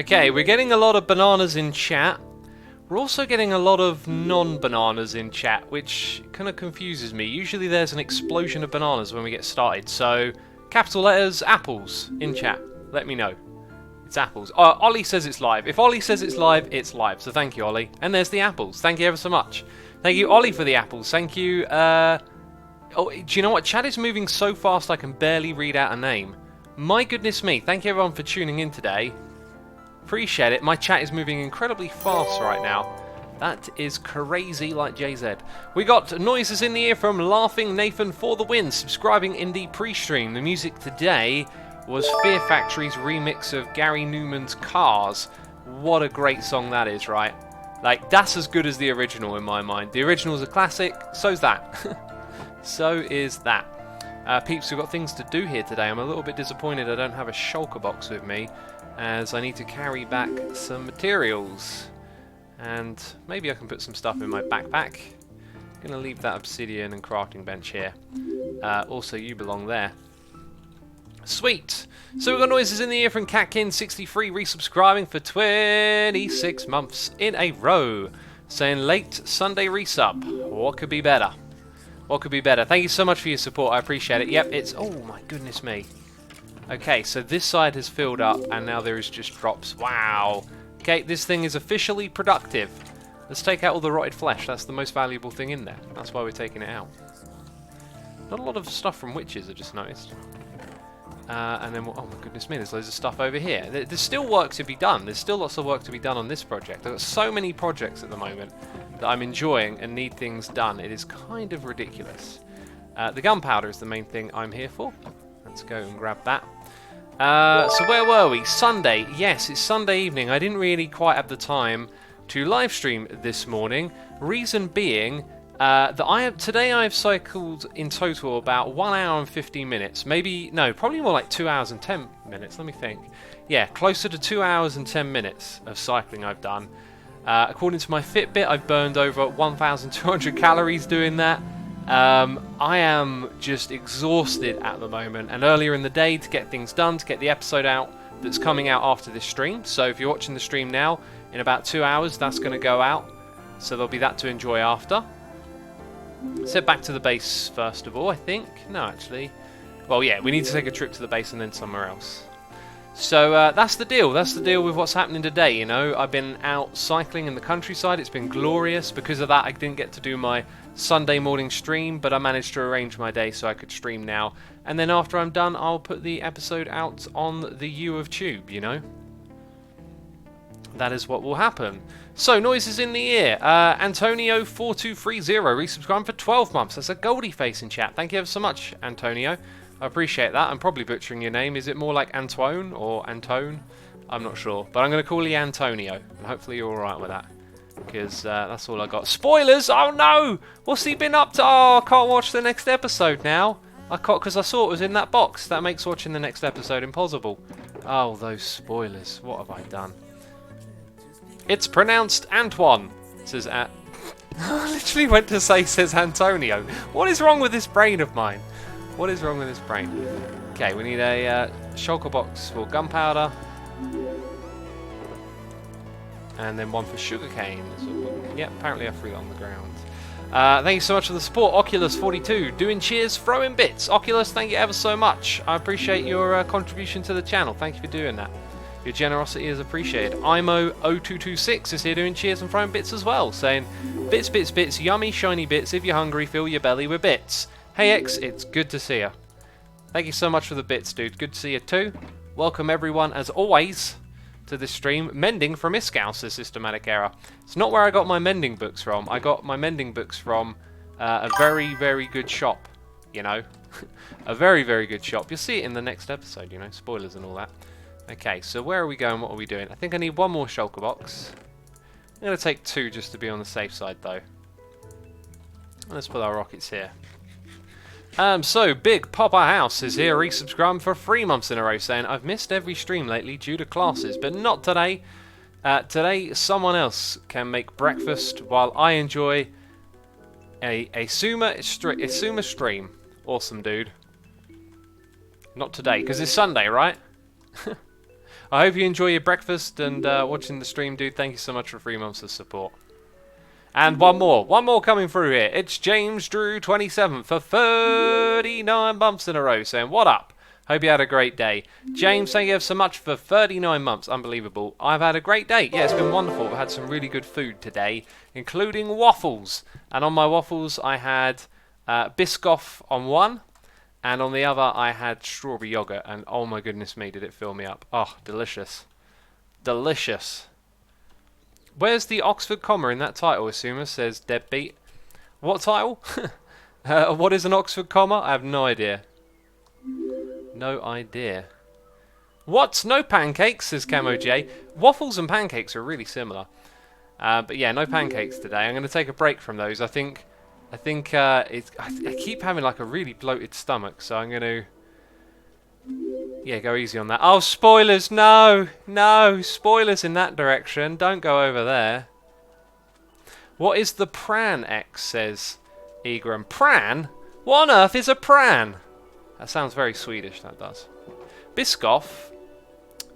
Okay, we're getting a lot of bananas in chat. We're also getting a lot of non-bananas in chat, which kind of confuses me. Usually there's an explosion of bananas when we get started. So, capital letters, apples in chat. Let me know. It's apples. Ollie says it's live. If Ollie says it's live, it's live. So thank you, Ollie. And there's the apples. Thank you ever so much. Thank you, Ollie, for the apples. Thank you. Oh, do you know what? Chat is moving so fast I can barely read out a name. My goodness me. Thank you everyone for tuning in today. Appreciate it. My chat is moving incredibly fast right now. That is crazy like JZ. We got noises in the ear from Laughing Nathan for the win. Subscribing in the pre-stream. The music today was Fear Factory's remix of Gary Newman's Cars. What a great song that is, right? Like, that's as good as the original in my mind. The original's a classic, so's that. So is that. Peeps, we've got things to do here today. I'm a little bit disappointed I don't have a shulker box with me, as I need to carry back some materials. And maybe I can put some stuff in my backpack. I'm going to leave that obsidian and crafting bench here. Also, you belong there. Sweet! So we've got noises in the ear from Catkin63 resubscribing for 26 months in a row. Saying late Sunday resub. What could be better? What could be better? Thank you so much for your support. I appreciate it. Yep, it's... Oh my goodness me. Okay, so this side has filled up and now there is just drops. Wow. Okay, this thing is officially productive. Let's take out all the rotted flesh. That's the most valuable thing in there. That's why we're taking it out. Not a lot of stuff from witches, I just noticed. And then, oh my goodness me, there's loads of stuff over here. There's still work to be done. There's still lots of work to be done on this project. I've got so many projects at the moment that I'm enjoying and need things done. It is kind of ridiculous. The gunpowder is the main thing I'm here for. Let's go and grab that. So where were we? Sunday. Yes, it's Sunday evening. I didn't really quite have the time to live stream this morning. Reason being... today I've cycled in total about 1 hour and 15 minutes. Maybe, no, probably more like 2 hours and 10 minutes. Let me think. Yeah, closer to 2 hours and 10 minutes of cycling I've done. According to my Fitbit, I've burned over 1,200 calories doing that. I am just exhausted at the moment. And earlier in the day to get things done, to get the episode out that's coming out after this stream. So if you're watching the stream now, in about 2 hours, that's going to go out. So there'll be that to enjoy after. Let's head back to the base first of all, I think. No, actually. Well, yeah, we need to take a trip to the base and then somewhere else. So that's the deal. That's the deal with what's happening today, you know. I've been out cycling in the countryside. It's been glorious. Because of that, I didn't get to do my Sunday morning stream, but I managed to arrange my day so I could stream now. And then after I'm done, I'll put the episode out on the U of Tube, you know. That is what will happen. So, noises in the ear. Antonio4230 resubscribed for 12 months. That's a goldie face in chat. Thank you ever so much, Antonio. I appreciate that. I'm probably butchering your name. Is it more like Antoine or Antone? I'm not sure. But I'm going to call you Antonio. And hopefully you're alright with that. Because that's all I got. Spoilers! Oh no! What's he been up to? Oh, I can't watch the next episode now. I can't because I saw it was in that box. That makes watching the next episode impossible. Oh, those spoilers. What have I done? It's pronounced Antoine, says I literally went to say, says Antonio. What is wrong with this brain of mine? What is wrong with this brain? Okay, we need a shulker box for gunpowder. And then one for sugarcane. Yeah, apparently I threw that on the ground. Thank you so much for the support, Oculus42. Doing cheers, throwing bits. Oculus, thank you ever so much. I appreciate your contribution to the channel. Thank you for doing that. Your generosity is appreciated. IMO0226 is here doing cheers and throwing bits as well, saying, bits, bits, bits, yummy, shiny bits. If you're hungry, fill your belly with bits. Hey X, it's good to see you. Thank you so much for the bits, dude. Good to see you too. Welcome everyone, as always, to this stream. Mending from Iskow, says Systematic Error. It's not where I got my mending books from. I got my mending books from a very, very good shop, you know. A very, very good shop. You'll see it in the next episode, you know. Spoilers and all that. Okay, so where are we going? What are we doing? I think I need one more shulker box. I'm going to take 2 just to be on the safe side, though. Let's put our rockets here. So, Big Papa House is here, resubscribed for 3 months in a row, saying, I've missed every stream lately due to classes, but not today. Today, someone else can make breakfast while I enjoy a Suma stream. Awesome, dude. Not today, because it's Sunday, right? I hope you enjoy your breakfast and watching the stream, dude. Thank you so much for 3 months of support. And one more coming through here. It's James Drew 27 for 39 months in a row saying, what up? Hope you had a great day. James, thank you so much for 39 months. Unbelievable. I've had a great day. Yeah, it's been wonderful. I've had some really good food today, including waffles. And on my waffles, I had Biscoff on one, and on the other, I had strawberry yogurt. And oh my goodness me, did it fill me up. Oh, delicious. Delicious. Where's the Oxford comma in that title, Assumer, says Deadbeat. What title? What is an Oxford comma? I have no idea. No idea. What? No pancakes, says Camo J. Waffles and pancakes are really similar. But yeah, no pancakes today. I'm going to take a break from those. I think I keep having like a really bloated stomach, so I'm going to... Yeah, go easy on that. Oh, spoilers! No! No! Spoilers in that direction. Don't go over there. What is the pran, X, says Egram. Pran? What on earth is a pran? That sounds very Swedish, that does. Biscoff.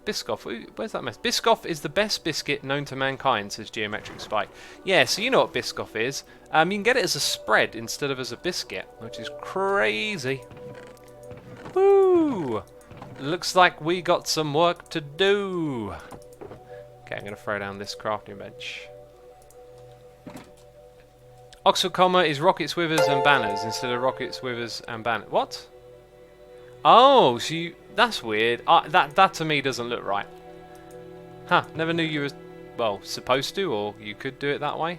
Biscoff, where's that mess? Biscoff is the best biscuit known to mankind, says Geometric Spike. Yeah, so you know what Biscoff is. You can get it as a spread instead of as a biscuit, which is crazy. Woo! Looks like we got some work to do. Okay, I'm going to throw down this crafting bench. Oxford comma is rockets, withers, and banners instead of rockets, withers, and banners. What? Oh, so you... That's weird. That to me doesn't look right. Huh, never knew you were, well, supposed to, or you could do it that way.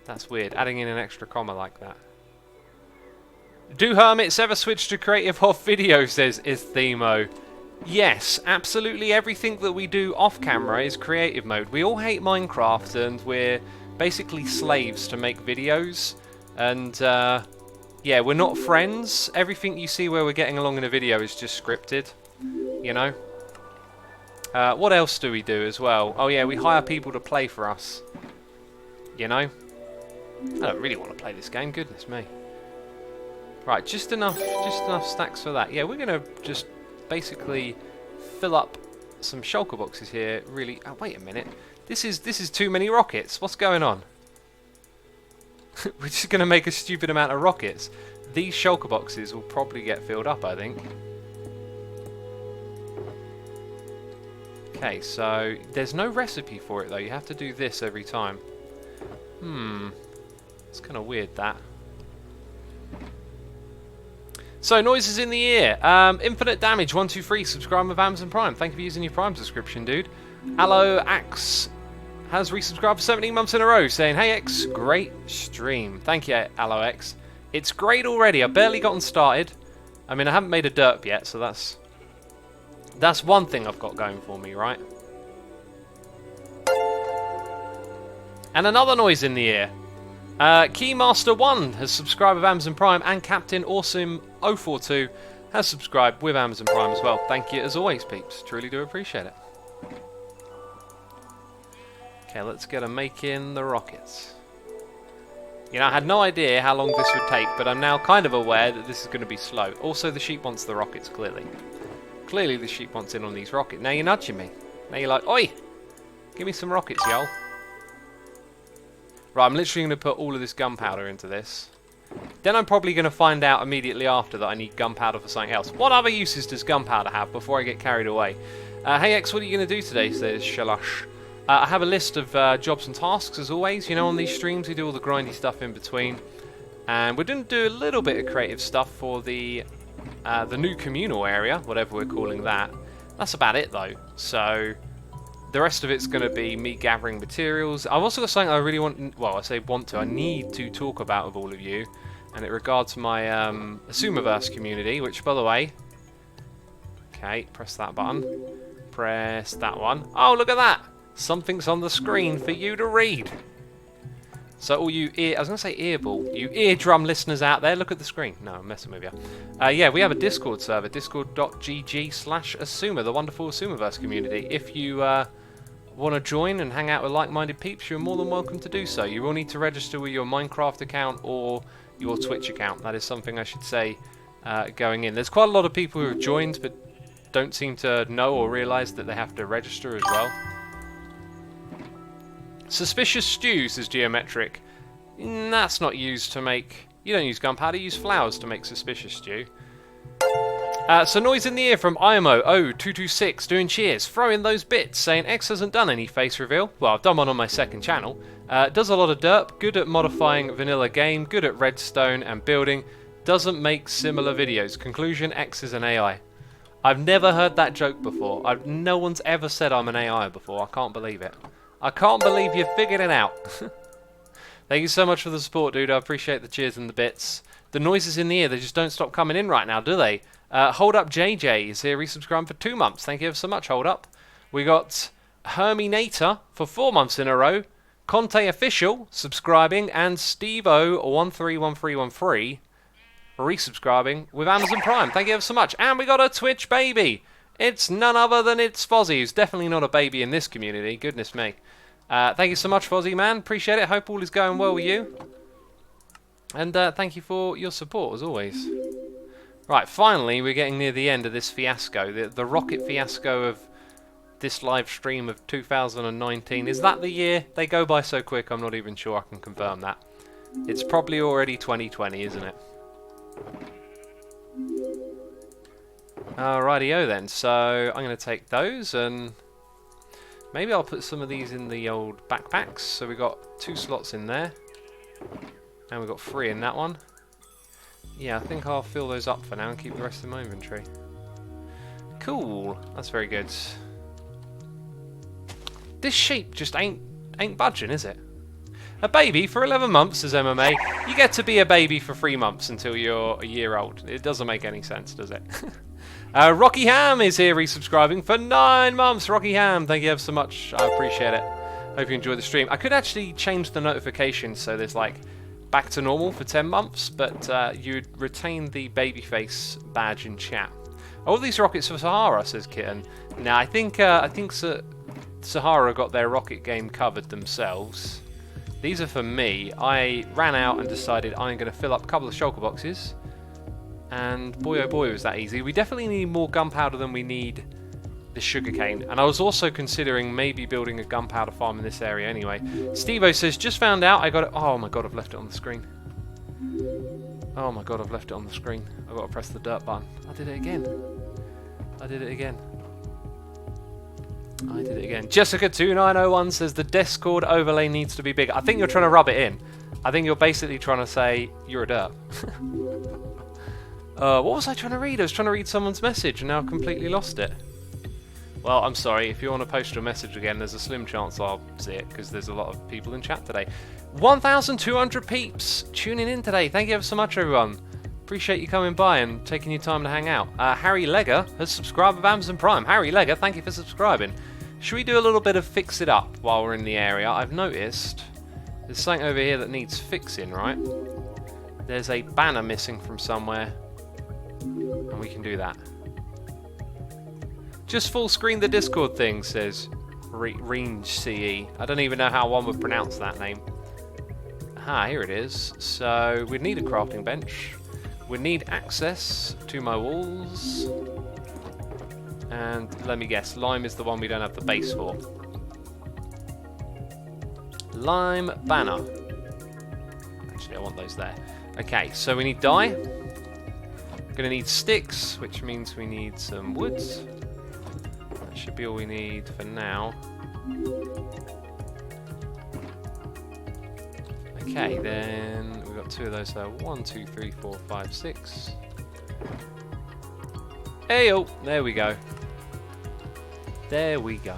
That's weird, adding in an extra comma like that. Do hermits ever switch to creative off video, says Isthemo. Yes, absolutely everything that we do off camera is creative mode. We all hate Minecraft and we're basically slaves to make videos. And yeah, we're not friends. Everything you see where we're getting along in a video is just scripted, you know. What else do we do as well? Oh yeah, we hire people to play for us, you know. I don't really want to play this game, goodness me. Right, just enough stacks for that. Yeah, we're gonna just basically fill up some shulker boxes here. Really, oh, wait a minute. This is too many rockets. What's going on? We're just gonna make a stupid amount of rockets. These shulker boxes will probably get filled up, I think. Okay, so there's no recipe for it though. You have to do this every time. It's kind of weird that. So, noises in the ear. Infinite Damage 123, subscribe with Amazon Prime. Thank you for using your Prime subscription, dude. Aloe Axe has resubscribed for 17 months in a row, saying, "Hey X, great stream." Thank you, Aloe X. It's great already. I've barely gotten started. I mean, I haven't made a derp yet, so that's one thing I've got going for me, right? And another noise in the ear. Keymaster1 has subscribed with Amazon Prime, and Captain Awesome 042 has subscribed with Amazon Prime as well. Thank you as always, peeps. Truly do appreciate it. Okay, let's get making the rockets. You know, I had no idea how long this would take, but I'm now kind of aware that this is going to be slow. Also, the sheep wants the rockets, clearly. Clearly the sheep wants in on these rockets. Now you're nudging me. Now you're like, oi! Give me some rockets, y'all. Right, I'm literally going to put all of this gunpowder into this. Then I'm probably going to find out immediately after that I need gunpowder for something else. What other uses does gunpowder have before I get carried away? Hey X, what are you going to do today, says Shalash. I have a list of jobs and tasks, as always. You know, on these streams we do all the grindy stuff in between. And we're going to do a little bit of creative stuff for the new communal area, whatever we're calling that. That's about it, though. So... the rest of it's going to be me gathering materials. I've also got something I really want, well, I say want to, I need to talk about with all of you. And it regards my Asumaverse community, which, by the way... Okay, press that button. Press that one. Oh, look at that! Something's on the screen for you to read. So all you I was going to say earball. You eardrum listeners out there, look at the screen. No, I'm messing with you. Yeah, we have a Discord server, discord.gg/Asuma, the wonderful Asumaverse community. If you want to join and hang out with like-minded peeps, you're more than welcome to do so. You will need to register with your Minecraft account or your Twitch account. That is something I should say going in. There's quite a lot of people who have joined, but don't seem to know or realise that they have to register as well. Suspicious stew, says Geometric. That's not used to make... You don't use gunpowder, you use flowers to make suspicious stew. So noise in the ear from IMO0226 doing cheers. Throw in those bits, saying X hasn't done any face reveal. Well, I've done one on my second channel. Does a lot of derp, good at modifying vanilla game, good at redstone and building. Doesn't make similar videos. Conclusion, X is an AI. I've never heard that joke before. No one's ever said I'm an AI before. I can't believe it. I can't believe you figured it out. Thank you so much for the support, dude. I appreciate the cheers and the bits. The noises in the ear, they just don't stop coming in right now, do they? Hold Up JJ is here resubscribing for 2 months. Thank you ever so much, Hold Up. We got Herminator for 4 months in a row. Conte Official subscribing, and Stevo131313 resubscribing with Amazon Prime. Thank you ever so much. And we got a Twitch baby. It's none other than it's Fozzie, who's definitely not a baby in this community. Goodness me. Thank you so much, Fozzie, man. Appreciate it. Hope all is going well with you. And thank you for your support, as always. Right, finally, we're getting near the end of this fiasco. The rocket fiasco of this live stream of 2019. Is that the year? They go by so quick, I'm not even sure I can confirm that. It's probably already 2020, isn't it? Alrighty-o then. So, I'm going to take those and... Maybe I'll put some of these in the old backpacks. So we've got 2 slots in there. And we've got 3 in that one. Yeah, I think I'll fill those up for now and keep the rest in my inventory. Cool. That's very good. This sheep just ain't budging, is it? A baby for 11 months, says MMA. You get to be a baby for 3 months until you're a year old. It doesn't make any sense, does it? Rocky Ham is here resubscribing for 9 months. Rocky Ham, thank you ever so much. I appreciate it. Hope you enjoy the stream. I could actually change the notifications so there's like back to normal for 10 months, but you'd retain the babyface badge in chat. All these rockets for Sahara, says Kitten. Now I think Sahara got their rocket game covered themselves. These are for me. I ran out and decided I'm going to fill up a couple of shulker boxes. And boy oh boy was that easy. We definitely need more gunpowder than we need the sugarcane. And I was also considering maybe building a gunpowder farm in this area anyway. Stevo says, just found out I got it. Oh my god, I've left it on the screen. Oh my god, I've left it on the screen. I've got to press the dirt button. I did it again. I did it again. I did it again. Jessica2901 says the Discord overlay needs to be bigger. I think you're trying to rub it in. I think you're basically trying to say you're a derp. What was I trying to read? I was trying to read someone's message and now I've completely lost it. Well, I'm sorry. If you want to post your message again, there's a slim chance I'll see it because there's a lot of people in chat today. 1,200 peeps tuning in today. Thank you ever so much, everyone. Appreciate you coming by and taking your time to hang out. Harry Legger has subscribed with Amazon Prime. Harry Legger, thank you for subscribing. Should we do a little bit of fix it up while we're in the area? I've noticed there's something over here that needs fixing, right? There's a banner missing from somewhere. And we can do that. Just full screen the Discord thing, says Range CE. I don't even know how one would pronounce that name. Aha, here it is. So we'd need a crafting bench. We need access to my walls. And let me guess, lime is the one we don't have the base for. Lime banner. Actually, I want those there. Okay, so we need dye. Gonna need sticks, which means we need some wood. That should be all we need for now. Okay, then we've got 2 of those there. 1, 2, 3, 4, 5, 6. Hey-oh, there we go. There we go.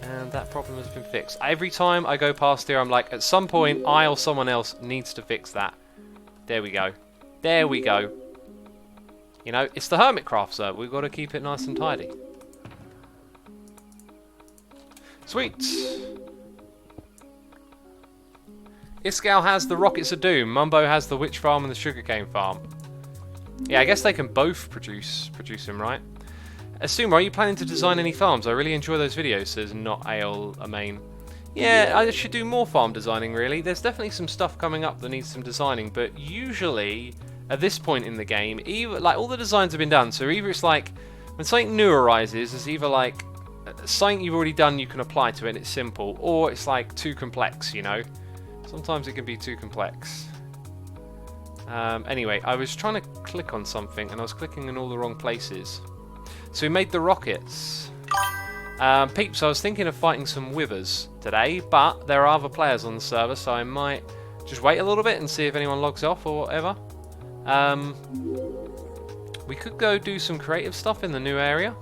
And that problem has been fixed. Every time I go past here, I'm like, at some point, I or someone else needs to fix that. There we go. There we go. You know, it's the Hermitcraft server. We've got to keep it nice and tidy. Sweet. Iskal has the Rockets of Doom. Mumbo has the Witch Farm and the Sugarcane Farm. Yeah, I guess they can both produce them, right? Assume, are you planning to design any farms? I really enjoy those videos, says Not Ale Amain. Yeah, I should do more farm designing, really. There's definitely some stuff coming up that needs some designing, but usually at this point in the game, either like all the designs have been done, so either it's like when something new arises, it's either like something you've already done you can apply to it and it's simple, or it's like too complex, you know. Sometimes it can be too complex. Anyway, I was trying to click on something and I was clicking in all the wrong places. So we made the rockets. Peeps, I was thinking of fighting some withers today, but there are other players on the server, so I might just wait a little bit and see if anyone logs off or whatever. We could go do some creative stuff in the new area.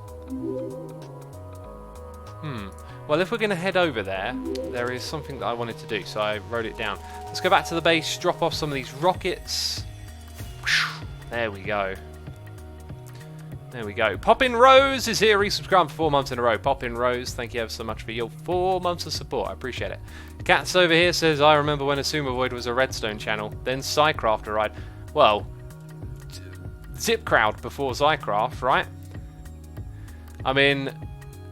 Well, if we're going to head over there, there is something that I wanted to do, so I wrote it down. Let's go back to the base, drop off some of these rockets. There we go. There we go. Poppin' Rose is here, resubscribed for 4 months in a row. Poppin' Rose, thank you ever so much for your 4 months of support. I appreciate it. Cats over here says, I remember when Asuma Void was a Redstone channel, then Psycraft arrived. Well, Zipcrowd before Zycraft, right? I mean,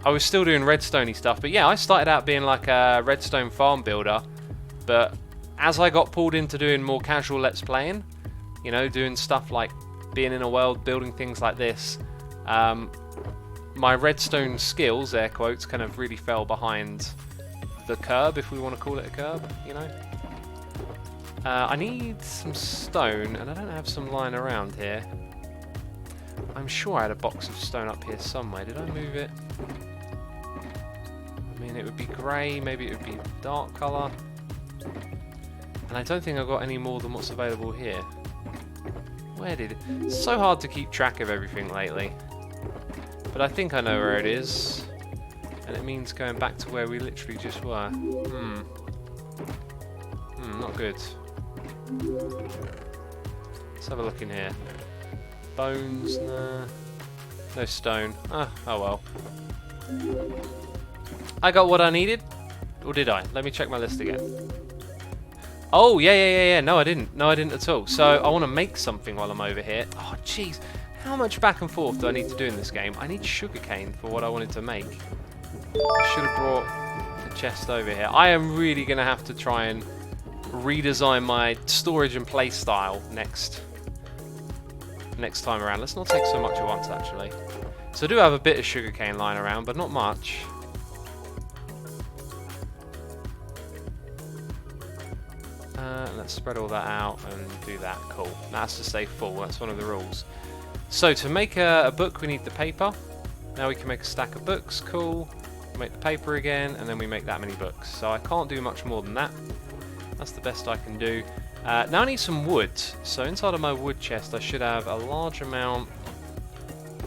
I was still doing Redstone-y stuff, but yeah, I started out being like a Redstone farm builder, but as I got pulled into doing more casual Let's Playing, you know, doing stuff like being in a world, building things like this, my Redstone skills, air quotes, kind of really fell behind the curb, if we want to call it a curb, you know. I need some stone, and I don't have some lying around here. I'm sure I had a box of stone up here somewhere. Did I move it? I mean, it would be grey, maybe it would be dark colour. And I don't think I've got any more than what's available here. Where did it? It's so hard to keep track of everything lately. But I think I know where it is. And it means going back to where we literally just were. Not good. Let's have a look in here. Bones, nah. No stone. Oh well. I got what I needed. Or did I? Let me check my list again. Oh, yeah. No, I didn't. No, I didn't at all. So I want to make something while I'm over here. Oh, jeez. How much back and forth do I need to do in this game? I need sugarcane for what I wanted to make. I should have brought the chest over here. I am really going to have to try and redesign my storage and play style next time around. Let's not take so much at once, actually. So I do have a bit of sugarcane lying around, but not much. Let's spread all that out and do that. Cool. That's to stay full. That's one of the rules. So to make a book, we need the paper. Now we can make a stack of books. Cool. Make the paper again, and then we make that many books. So I can't do much more than that. That's the best I can do. Now I need some wood. So inside of my wood chest, I should have a large amount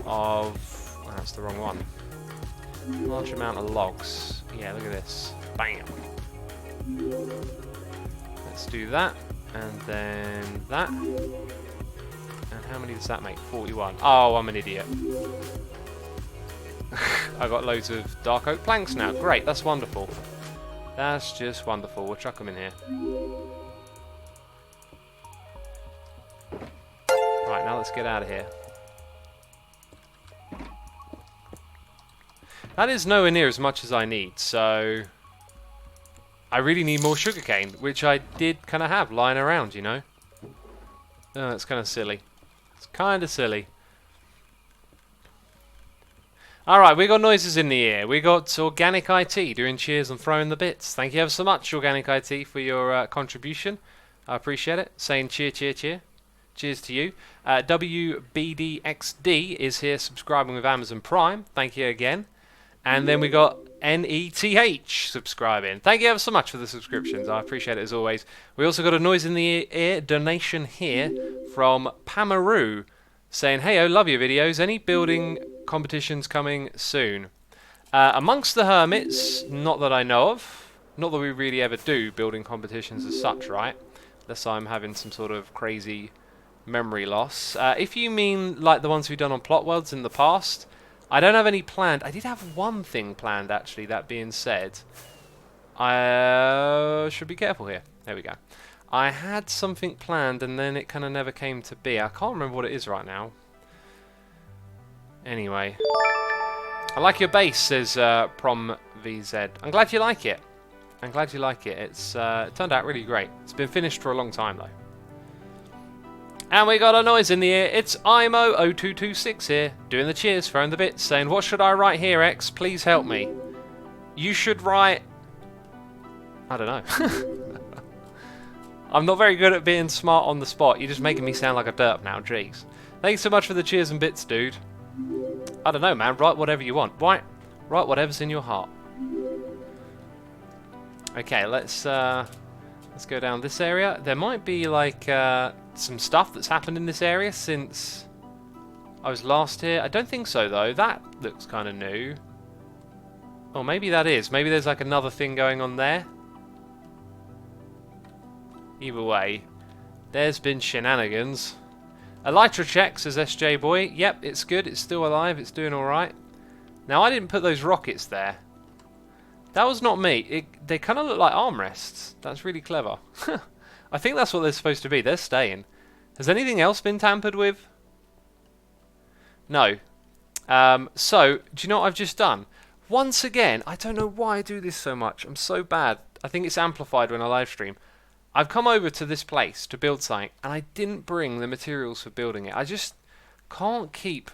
of... Oh, that's the wrong one. Large amount of logs. Yeah, look at this. Bam. Let's do that, and then that. And how many does that make? 41. Oh, I'm an idiot. I got loads of dark oak planks now. Great, that's wonderful. That's just wonderful. We'll chuck them in here. Right, now let's get out of here. That is nowhere near as much as I need, so... I really need more sugarcane, which I did kind of have lying around, you know. Oh, it's kind of silly. It's kind of silly. Alright, we got noises in the ear. We got Organic IT doing cheers and throwing the bits. Thank you ever so much, Organic IT, for your contribution. I appreciate it. Saying cheer, cheer, cheer. Cheers to you. WBDXD is here subscribing with Amazon Prime. Thank you again. And then we got NETH subscribing. Thank you ever so much for the subscriptions. I appreciate it as always. We also got a noise in the ear donation here from Pamaru saying, hey, I love your videos. Any building competitions coming soon? Amongst the hermits, not that I know of. Not that we really ever do building competitions as such, right? Unless I'm having some sort of crazy memory loss. If you mean like the ones we've done on Plot Worlds in the past, I don't have any planned. I did have one thing planned, actually, that being said. I should be careful here. There we go. I had something planned, and then it kind of never came to be. I can't remember what it is right now. Anyway. I like your base, says Prom VZ. I'm glad you like it. I'm glad you like it. It's turned out really great. It's been finished for a long time, though. And we got a noise in the ear. It's IMO0226 here, doing the cheers, throwing the bits, saying, what should I write here, X? Please help me. You should write... I don't know. I'm not very good at being smart on the spot. You're just making me sound like a derp now, jeez. Thanks so much for the cheers and bits, dude. I don't know, man. Write whatever you want. Write whatever's in your heart. Okay, let's go down this area. There might be like some stuff that's happened in this area since I was last here. I don't think so though. That looks kind of new. Or maybe that is. Maybe there's like another thing going on there. Either way, there's been shenanigans. Elytra check, says SJ Boy. Yep, it's good. It's still alive. It's doing alright. Now, I didn't put those rockets there. That was not me. They kind of look like armrests. That's really clever. I think that's what they're supposed to be. They're staying. Has anything else been tampered with? No. So, do you know what I've just done? Once again, I don't know why I do this so much. I'm so bad. I think it's amplified when I live stream. I've come over to this place to build something, and I didn't bring the materials for building it. I just can't keep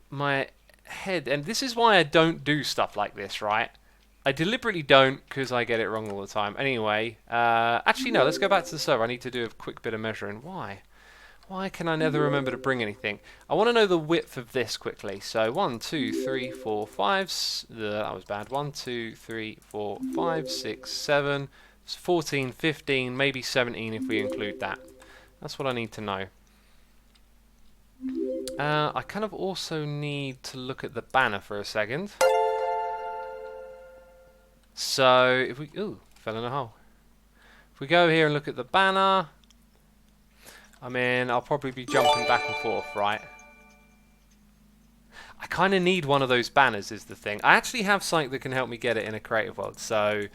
my head, and this is why I don't do stuff like this, right? I deliberately don't, because I get it wrong all the time. Anyway, actually no, let's go back to the server. I need to do a quick bit of measuring. Why? Why can I never remember to bring anything? I want to know the width of this quickly. So 1, 2, 3, 4, 5, that was bad. 1, 2, 3, 4, 5, 6, 7... 14, 15, maybe 17 if we include that. That's what I need to know. I kind of also need to look at the banner for a second. So, if we... Ooh, fell in a hole. If we go here and look at the banner... I mean, I'll probably be jumping back and forth, right? I kind of need one of those banners is the thing. I actually have something that can help me get it in a creative world, so...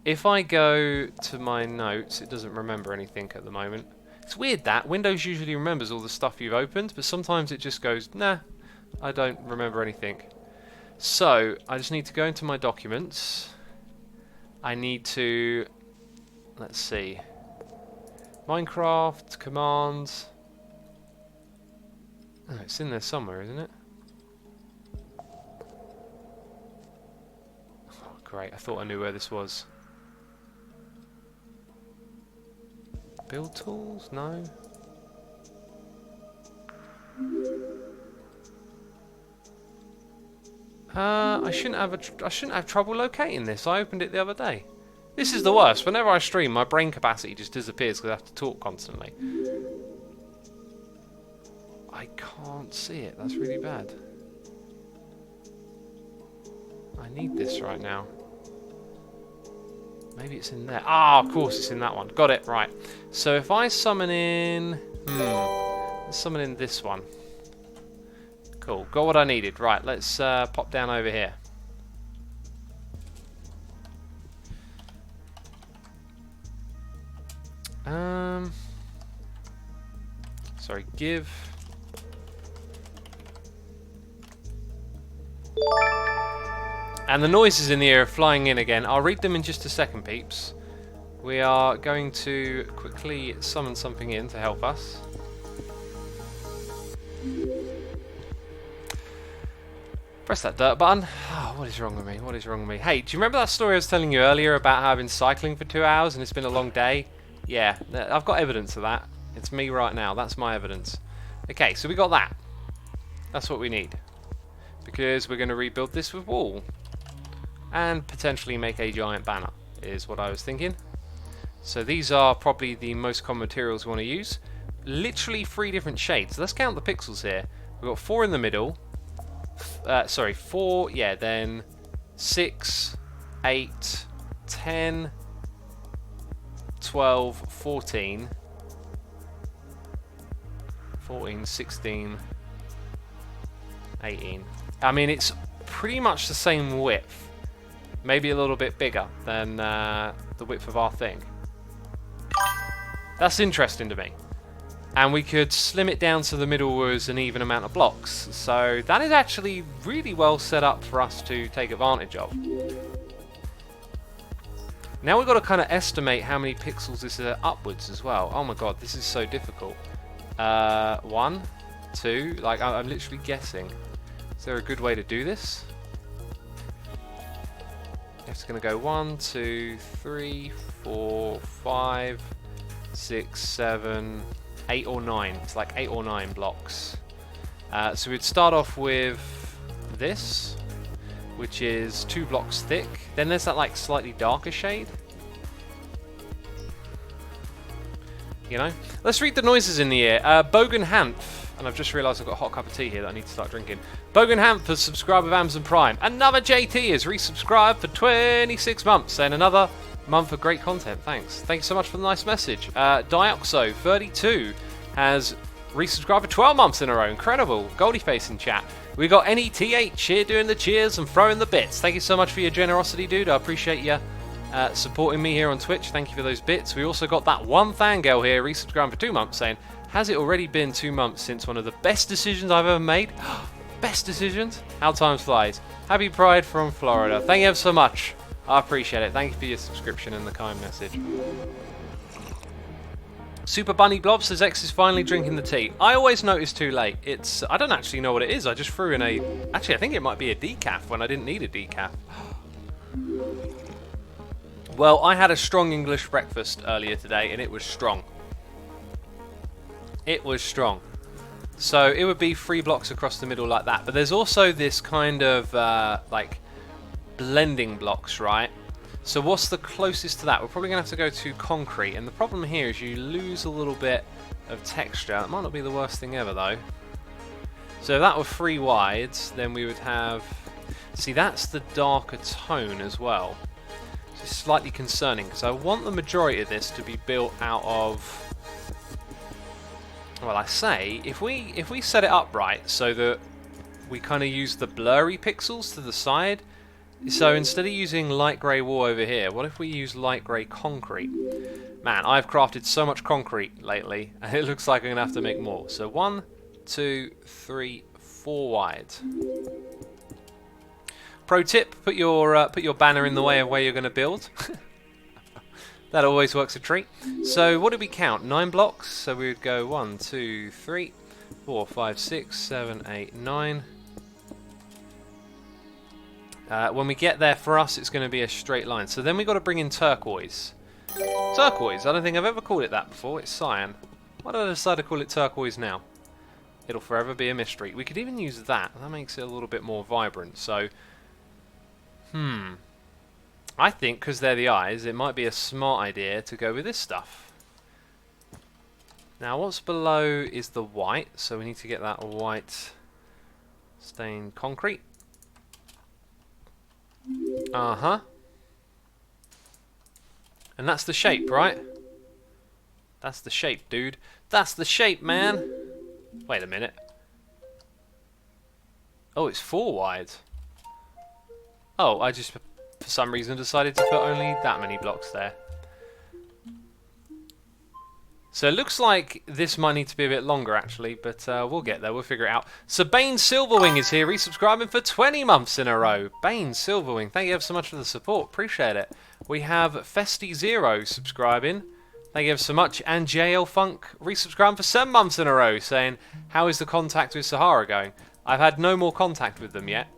If I go to my notes, it doesn't remember anything at the moment. It's weird that. Windows usually remembers all the stuff you've opened, but sometimes it just goes, nah, I don't remember anything. So, I just need to go into my documents. I need to, let's see, Minecraft, commands. Oh, it's in there somewhere, isn't it? Oh, great, I thought I knew where this was. Build tools? No. I shouldn't have trouble locating this. I opened it the other day. This is the worst. Whenever I stream, my brain capacity just disappears because I have to talk constantly. I can't see it. That's really bad. I need this right now. Maybe it's in there. Ah, of course it's in that one. Got it, right. So if I summon in... let's summon in this one. Cool, got what I needed. Right, let's pop down over here. Sorry, give... And the noises in the air are flying in again. I'll read them in just a second, peeps. We are going to quickly summon something in to help us. Press that dirt button. Oh, what is wrong with me? What is wrong with me? Hey, do you remember that story I was telling you earlier about how I've been cycling for 2 hours and it's been a long day? Yeah, I've got evidence of that. It's me right now. That's my evidence. Okay, so we got that. That's what we need. Because we're going to rebuild this with wool. And potentially make a giant banner, is what I was thinking. So these are probably the most common materials we want to use. Literally 3 different shades. Let's count the pixels here. We've got 4 in the middle. Sorry, 4, yeah, then 6, 8, 10, 12, 14, 16, 18. I mean, it's pretty much the same width. Maybe a little bit bigger than the width of our thing. That's interesting to me. And we could slim it down so the middle was an even amount of blocks. So that is actually really well set up for us to take advantage of. Now we've got to kind of estimate how many pixels this is upwards as well. Oh my god, this is so difficult. 1, 2. Like, I'm literally guessing. Is there a good way to do this? It's going to go 1, 2, 3, 4, 5, 6, 7, 8 or 9. It's like 8 or 9 blocks. So we'd start off with this, which is 2 blocks thick. Then there's that like slightly darker shade. You know? Let's read the noises in the air. Bogan Hanf, and I've just realised I've got a hot cup of tea here that I need to start drinking. Bogan Hanf has subscribed with Amazon Prime. Another JT has resubscribed for 26 months, and another month of great content. Thanks. Thank you so much for the nice message. Dioxo32 has resubscribed for 12 months in a row. Incredible. Goldieface in chat. We got NETH here doing the cheers and throwing the bits. Thank you so much for your generosity, dude. I appreciate you supporting me here on Twitch. Thank you for those bits. We also got that one fangirl here resubscribing for 2 months saying, has it already been 2 months since one of the best decisions I've ever made? Best decisions? How time flies. Happy Pride from Florida. Thank you ever so much. I appreciate it. Thank you for your subscription and the kind message. Super Bunny Blob says X is finally drinking the tea. I always notice too late. I don't actually know what it is. I just threw in a... Actually, I think it might be a decaf when I didn't need a decaf. Well, I had a strong English breakfast earlier today, and it was strong. It was strong. So it would be 3 blocks across the middle like that. But there's also this kind of, like, blending blocks, right? So what's the closest to that? We're probably going to have to go to concrete. And the problem here is you lose a little bit of texture. It might not be the worst thing ever, though. So if that were 3 wides, then we would have... See, that's the darker tone as well. So it's slightly concerning, because I want the majority of this to be built out of... Well, I say, if we set it up right so that we kind of use the blurry pixels to the side... So instead of using light grey wall over here, what if we use light grey concrete? Man, I've crafted so much concrete lately, and it looks like I'm going to have to make more. So 1, 2, 3, 4 wide. Pro tip, put your banner in the way of where you're going to build. That always works a treat. So what did we count? 9 blocks. So we would go 1, 2, 3, 4, 5, 6, 7, 8, 9. When we get there, for us, it's going to be a straight line. So then we've got to bring in turquoise. Turquoise, I don't think I've ever called it that before. It's cyan. Why did I decide to call it turquoise now? It'll forever be a mystery. We could even use that. That makes it a little bit more vibrant. So, I think, because they're the eyes, it might be a smart idea to go with this stuff. Now, what's below is the white. So we need to get that white stained concrete. Uh-huh. And that's the shape, right? That's the shape, dude. That's the shape, man. Wait a minute. Oh, it's 4 wide. Oh, I just, for some reason, decided to put only that many blocks there. So it looks like this might need to be a bit longer, actually, but we'll get there. We'll figure it out. So Bane Silverwing is here, resubscribing for 20 months in a row. Bane Silverwing, thank you ever so much for the support. Appreciate it. We have Festi0 subscribing. Thank you ever so much. And JL Funk resubscribing for 7 months in a row, saying, how is the contact with Sahara going? I've had no more contact with them yet,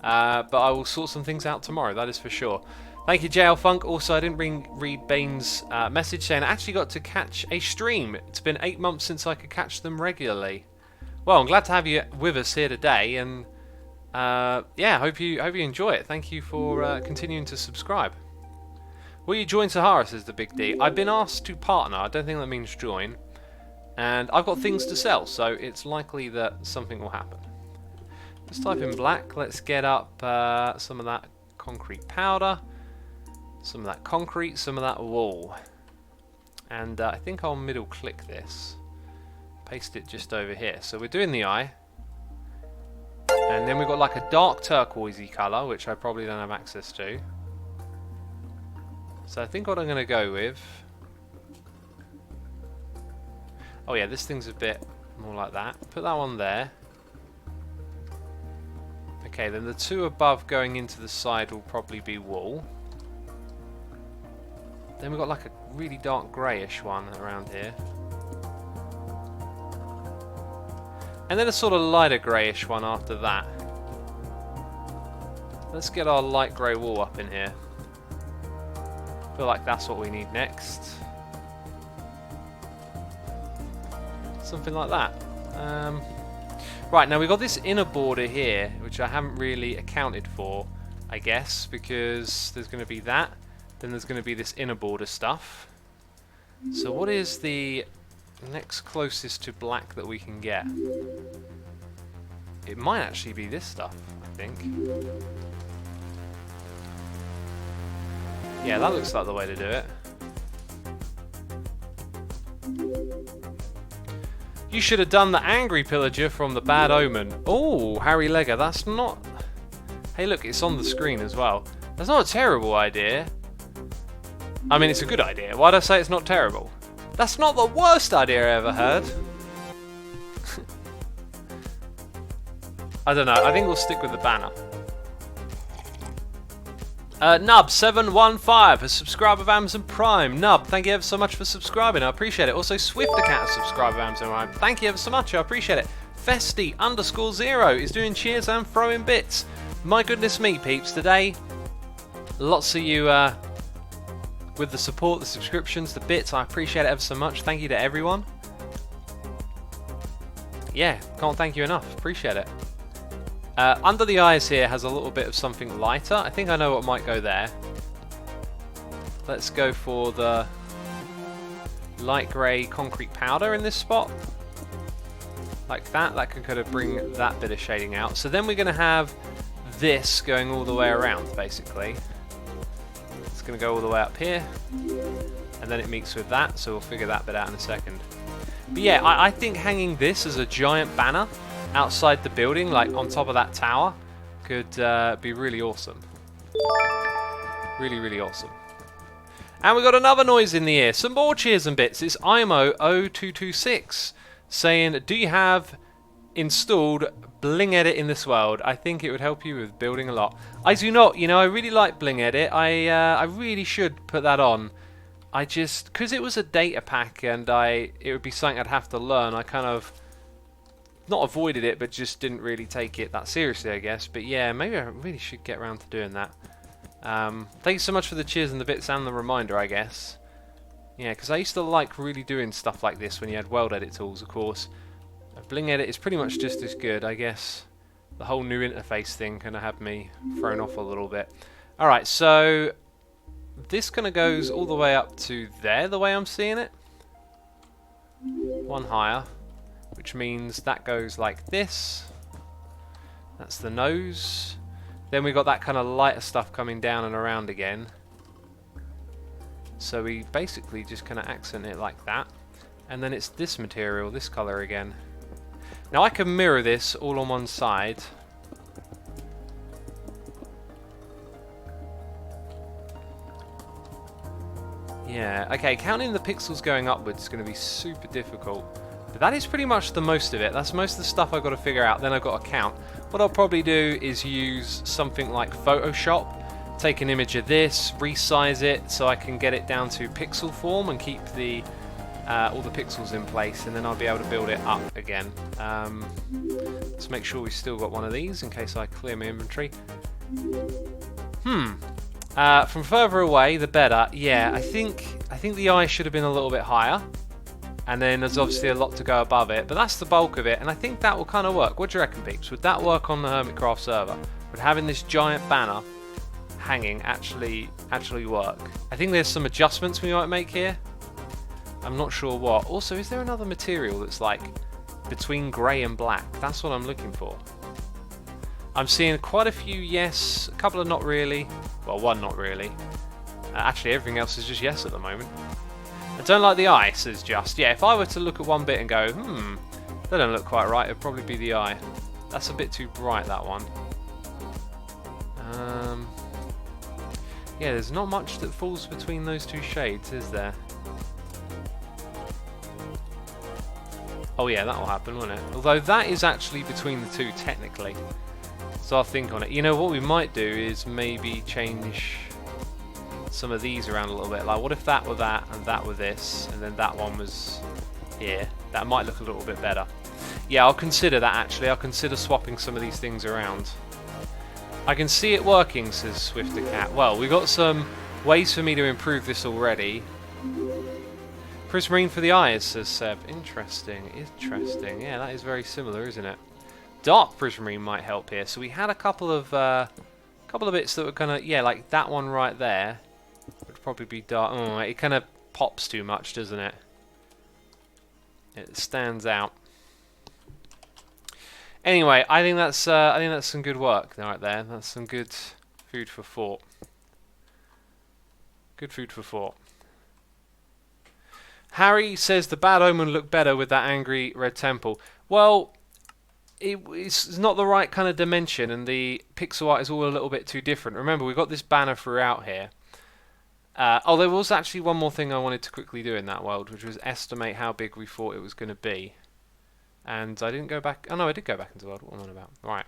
but I will sort some things out tomorrow, that is for sure. Thank you, JL Funk. Also, I didn't read Bane's message saying I actually got to catch a stream. It's been 8 months since I could catch them regularly. Well, I'm glad to have you with us here today, and yeah, hope you enjoy it. Thank you for continuing to subscribe. Will you join Sahara, says the Big D. I've been asked to partner. I don't think that means join. And I've got things to sell, so it's likely that something will happen. Let's type in black. Let's get up some of that concrete powder. Some of that concrete, some of that wool. And I think I'll middle click this. Paste it just over here. So we're doing the eye. And then we've got like a dark turquoisey colour, which I probably don't have access to. So I think what I'm going to go with... Oh yeah, this thing's a bit more like that. Put that one there. Okay, then the 2 above going into the side will probably be wool. Then we've got like a really dark greyish one around here. And then a sort of lighter greyish one after that. Let's get our light grey wall up in here. I feel like that's what we need next. Something like that. Right, now we've got this inner border here, which I haven't really accounted for, I guess, because there's going to be that, then there's going to be this inner border stuff. So what is the next closest to black that we can get? It might actually be this stuff, I think. Yeah, that looks like the way to do it. You should have done the angry pillager from the Bad Omen. Oh, Harry Legger, that's not... Hey look, it's on the screen as well. That's not a terrible idea. I mean, it's a good idea. Why did I say it's not terrible? That's not the worst idea I ever heard. I don't know, I think we'll stick with the banner. Nub715, a subscriber of Amazon Prime. Nub, thank you ever so much for subscribing, I appreciate it. Also, Swift Account, a subscriber of Amazon Prime. Thank you ever so much, I appreciate it. Festy_0 is doing cheers and throwing bits. My goodness me, peeps, today, lots of you with the support, the subscriptions, the bits, I appreciate it ever so much. Thank you to everyone. Yeah, can't thank you enough, appreciate it. Under the eyes here has a little bit of something lighter. I think I know what might go there. Let's go for the light grey concrete powder in this spot. Like that. That can kind of bring that bit of shading out. So then we're going to have this going all the way around, basically. It's going to go all the way up here. And then it meets with that, so we'll figure that bit out in a second. But yeah, I think hanging this as a giant banner outside the building, like on top of that tower, could be really awesome. Really, really awesome. And we got another noise in the ear. Some more cheers and bits. It's IMO0226 saying, do you have installed Bling Edit in this world? I think it would help you with building a lot. I do not. You know, I really like Bling Edit. I really should put that on. I just, because it was a data pack and it would be something I'd have to learn, I kind of not avoided it, but just didn't really take it that seriously, I guess. But yeah, maybe I really should get around to doing that. Thank you so much for the cheers and the bits and the reminder, I guess. Yeah, because I used to like really doing stuff like this when you had world edit tools, of course. Bling Edit is pretty much just as good, I guess. The whole new interface thing kind of had me thrown off a little bit. Alright, so this kind of goes all the way up to there, the way I'm seeing it. One higher. Which means that goes like this. That's the nose. Then we got that kind of lighter stuff coming down and around again. So we basically just kind of accent it like that. And then it's this material, this colour again. Now I can mirror this all on one side. Yeah, okay, counting the pixels going upwards is going to be super difficult. But that is pretty much the most of it. That's most of the stuff I've got to figure out. Then I've got to count. What I'll probably do is use something like Photoshop. Take an image of this, resize it so I can get it down to pixel form and keep the all the pixels in place, and then I'll be able to build it up again. Let's make sure we've still got one of these in case I clear my inventory. From further away, the better. Yeah, I think the eye should have been a little bit higher. And then there's obviously a lot to go above it, but that's the bulk of it, and I think that will kind of work. What do you reckon, peeps? Would that work on the Hermitcraft server? Would having this giant banner hanging actually work? I think there's some adjustments we might make here. I'm not sure what. Also, is there another material that's like between grey and black? That's what I'm looking for. I'm seeing quite a few yes, a couple of not really. Well, one not really. Actually, everything else is just yes at the moment. I don't like the eye, says Just. Yeah, if I were to look at one bit and go, that don't look quite right, it'd probably be the eye. That's a bit too bright, that one. Yeah, there's not much that falls between those two shades, is there? Oh yeah, that'll happen, won't it? Although that is actually between the two, technically. So I'll think on it. You know, what we might do is maybe change some of these around a little bit. Like, what if that were that and that were this, and then that one was here? That might look a little bit better. Yeah, I'll consider that actually. I'll consider swapping some of these things around. I can see it working, says Swifter Cat. Well, we've got some ways for me to improve this already. Prismarine for the eyes, says Seb. Interesting, interesting. Yeah, that is very similar, isn't it? Dark Prismarine might help here. So we had a couple of bits that were kind of, yeah, like that one right there would probably be dark. Oh, it kind of pops too much, doesn't it? It stands out. Anyway, I think that's some good work right there. That's some good food for thought. Good food for thought. Harry says the Bad Omen looked better with that angry red temple. Well, it's not the right kind of dimension, and the pixel art is all a little bit too different. Remember, we've got this banner throughout here. Oh, there was actually one more thing I wanted to quickly do in that world, which was estimate how big we thought it was going to be. And I didn't go back. Oh no, I did go back into the world. What am I on about? Right.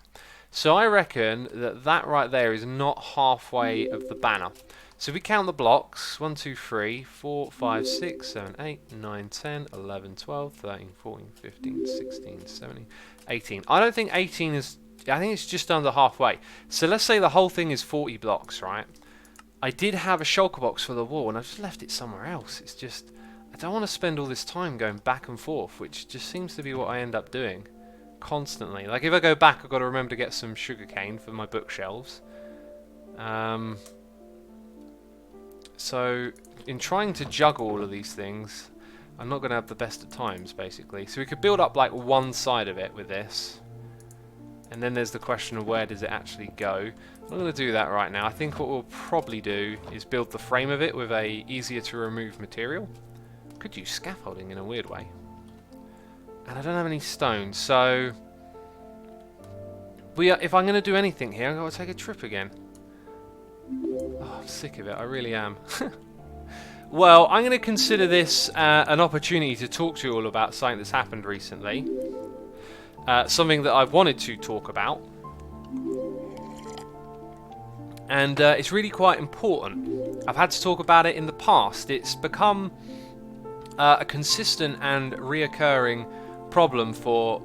So I reckon that right there is not halfway of the banner. So if we count the blocks, 1, 2, 3, 4, 5, 6, 7, 8, 9, 10, 11, 12, 13, 14, 15, 16, 17, 18. I don't think 18 is... I think it's just under halfway. So let's say the whole thing is 40 blocks, right? I did have a shulker box for the wall, and I've just left it somewhere else. It's just... I don't want to spend all this time going back and forth, which just seems to be what I end up doing constantly. Like if I go back, I've got to remember to get some sugarcane for my bookshelves. So in trying to juggle all of these things, I'm not going to have the best of times, basically. So we could build up like one side of it with this, and then there's the question of where does it actually go. I'm not going to do that right now. I think what we'll probably do is build the frame of it with a easier to remove material. Could use scaffolding in a weird way. And I don't have any stone, so if I'm going to do anything here, I'm going to take a trip again. Oh, I'm sick of it, I really am. Well, I'm going to consider this an opportunity to talk to you all about something that's happened recently. Something that I've wanted to talk about. And it's really quite important. I've had to talk about it in the past. It's become a consistent and reoccurring problem for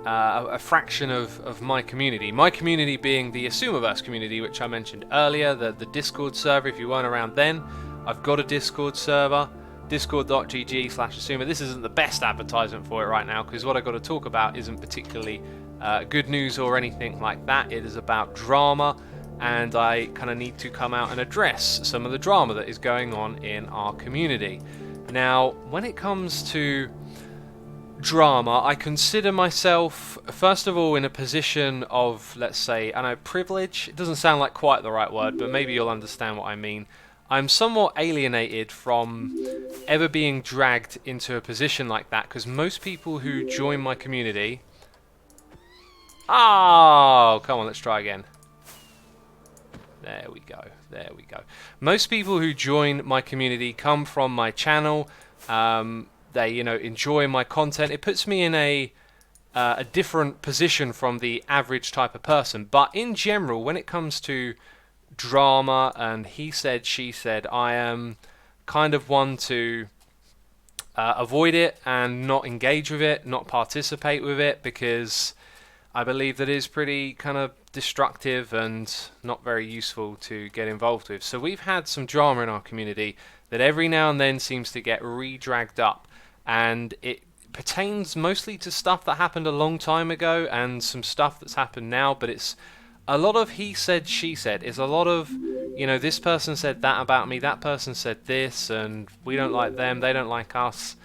a fraction of my community. My community being the Asumaverse community, which I mentioned earlier, the Discord server. If you weren't around then, I've got a Discord server, discord.gg/Asuma. This isn't the best advertisement for it right now, because what I've got to talk about isn't particularly good news or anything like that. It is about drama, and I kind of need to come out and address some of the drama that is going on in our community. Now, when it comes to drama, I consider myself, first of all, in a position of, let's say, I know, privilege. It doesn't sound like quite the right word, but maybe you'll understand what I mean. I'm somewhat alienated from ever being dragged into a position like that, because most people who join my community... Oh, come on, let's try again. There we go. There we go. Most people who join my community come from my channel. They, you know, enjoy my content. It puts me in a different position from the average type of person. But in general, when it comes to drama and he said, she said, I am kind of one to avoid it and not engage with it, not participate with it, because I believe that it is pretty kind of destructive and not very useful to get involved with. So we've had some drama in our community that every now and then seems to get re-dragged up, and it pertains mostly to stuff that happened a long time ago and some stuff that's happened now, but it's a lot of he said, she said. It's a lot of, you know, this person said that about me, that person said this, and we don't like them, they don't like us,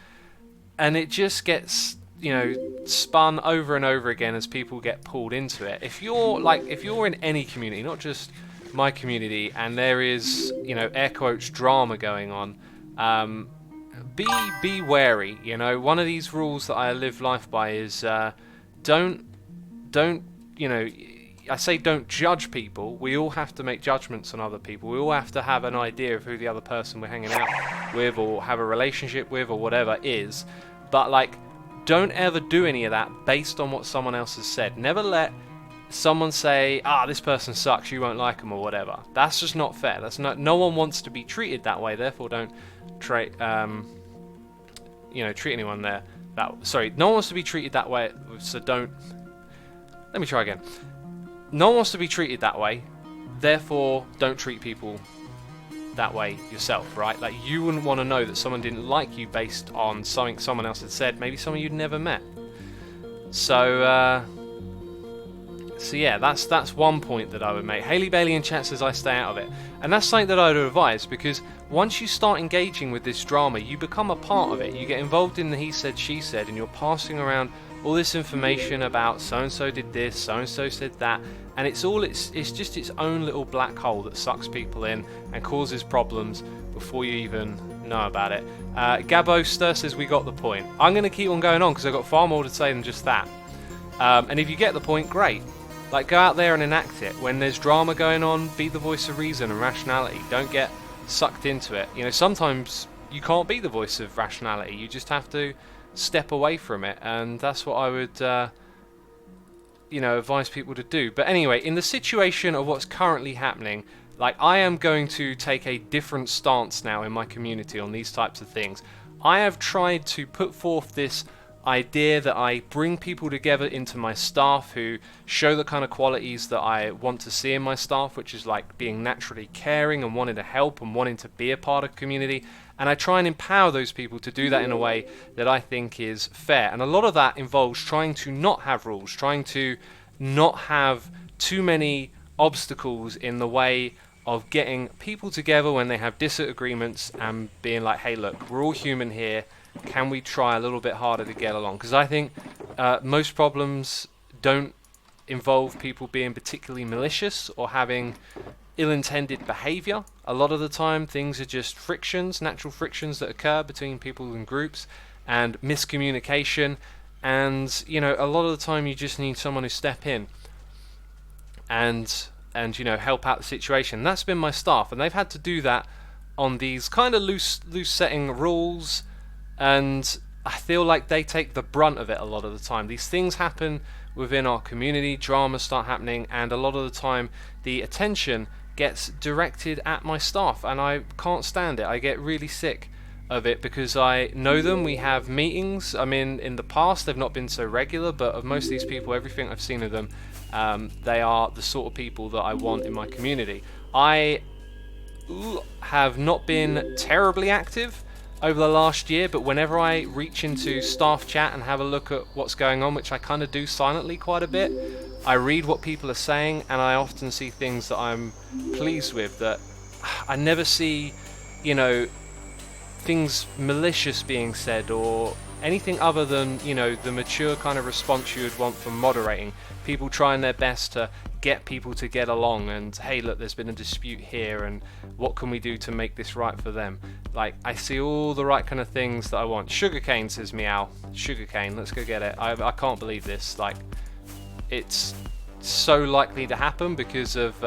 and it just gets, you know, spun over and over again as people get pulled into it. If you're in any community, not just my community, and there is, you know, air quotes, drama going on, be wary. You know, one of these rules that I live life by is don't, you know, I say don't judge people. We all have to make judgments on other people. We all have to have an idea of who the other person we're hanging out with or have a relationship with or whatever is. But, like, don't ever do any of that based on what someone else has said. Never let someone say, this person sucks, you won't like them or whatever. That's just not fair. That's not. No one wants to be treated that way. Therefore, don't treat anyone there Sorry, no one wants to be treated that way, so don't... Let me try again. No one wants to be treated that way, therefore don't treat people that way yourself, right? Like, you wouldn't want to know that someone didn't like you based on something someone else had said, maybe someone you'd never met. So yeah, that's one point that I would make. Haley Bailey in chat says I stay out of it. And that's something that I would advise, because once you start engaging with this drama, you become a part of it. You get involved in the he said, she said, and you're passing around all this information about so-and-so did this, so-and-so said that, and it's just its own little black hole that sucks people in and causes problems before you even know about it. Gabo Stir says we got the point. I'm going to keep on going on because I've got far more to say than just that. And if you get the point, great. Like, go out there and enact it. When there's drama going on, be the voice of reason and rationality. Don't get sucked into it. You know, sometimes you can't be the voice of rationality. You just have to step away from it, and that's what I would advise people to do. But anyway, in the situation of what's currently happening, like, I am going to take a different stance now in my community on these types of things. I have tried to put forth this idea that I bring people together into my staff who show the kind of qualities that I want to see in my staff, which is like being naturally caring and wanting to help and wanting to be a part of community. And I try and empower those people to do that in a way that I think is fair. And a lot of that involves trying to not have rules, trying to not have too many obstacles in the way of getting people together when they have disagreements and being like, hey, look, we're all human here. Can we try a little bit harder to get along? Because I think most problems don't involve people being particularly malicious or having ill-intended behavior. A lot of the time things are just frictions, natural frictions that occur between people and groups, and miscommunication, and a lot of the time you just need someone to step in and help out the situation. That's been my staff, and they've had to do that on these kind of loose setting rules, and I feel like they take the brunt of it a lot of the time. These things happen within our community, dramas start happening, and a lot of the time the attention gets directed at my staff, and I can't stand it. I get really sick of it because I know them. We have meetings. I mean, in the past they've not been so regular, but of most of these people, everything I've seen of them, they are the sort of people that I want in my community. I have not been terribly active over the last year, but whenever I reach into staff chat and have a look at what's going on, which I kind of do silently quite a bit, I read what people are saying, and I often see things that I'm pleased with, that I never see, things malicious being said or anything other than, the mature kind of response you would want from moderating. People trying their best to get people to get along, and hey, look, there's been a dispute here, and what can we do to make this right for them? Like, I see all the right kind of things that I want. Sugarcane says meow. Sugarcane, let's go get it. I can't believe this. Like, it's so likely to happen because of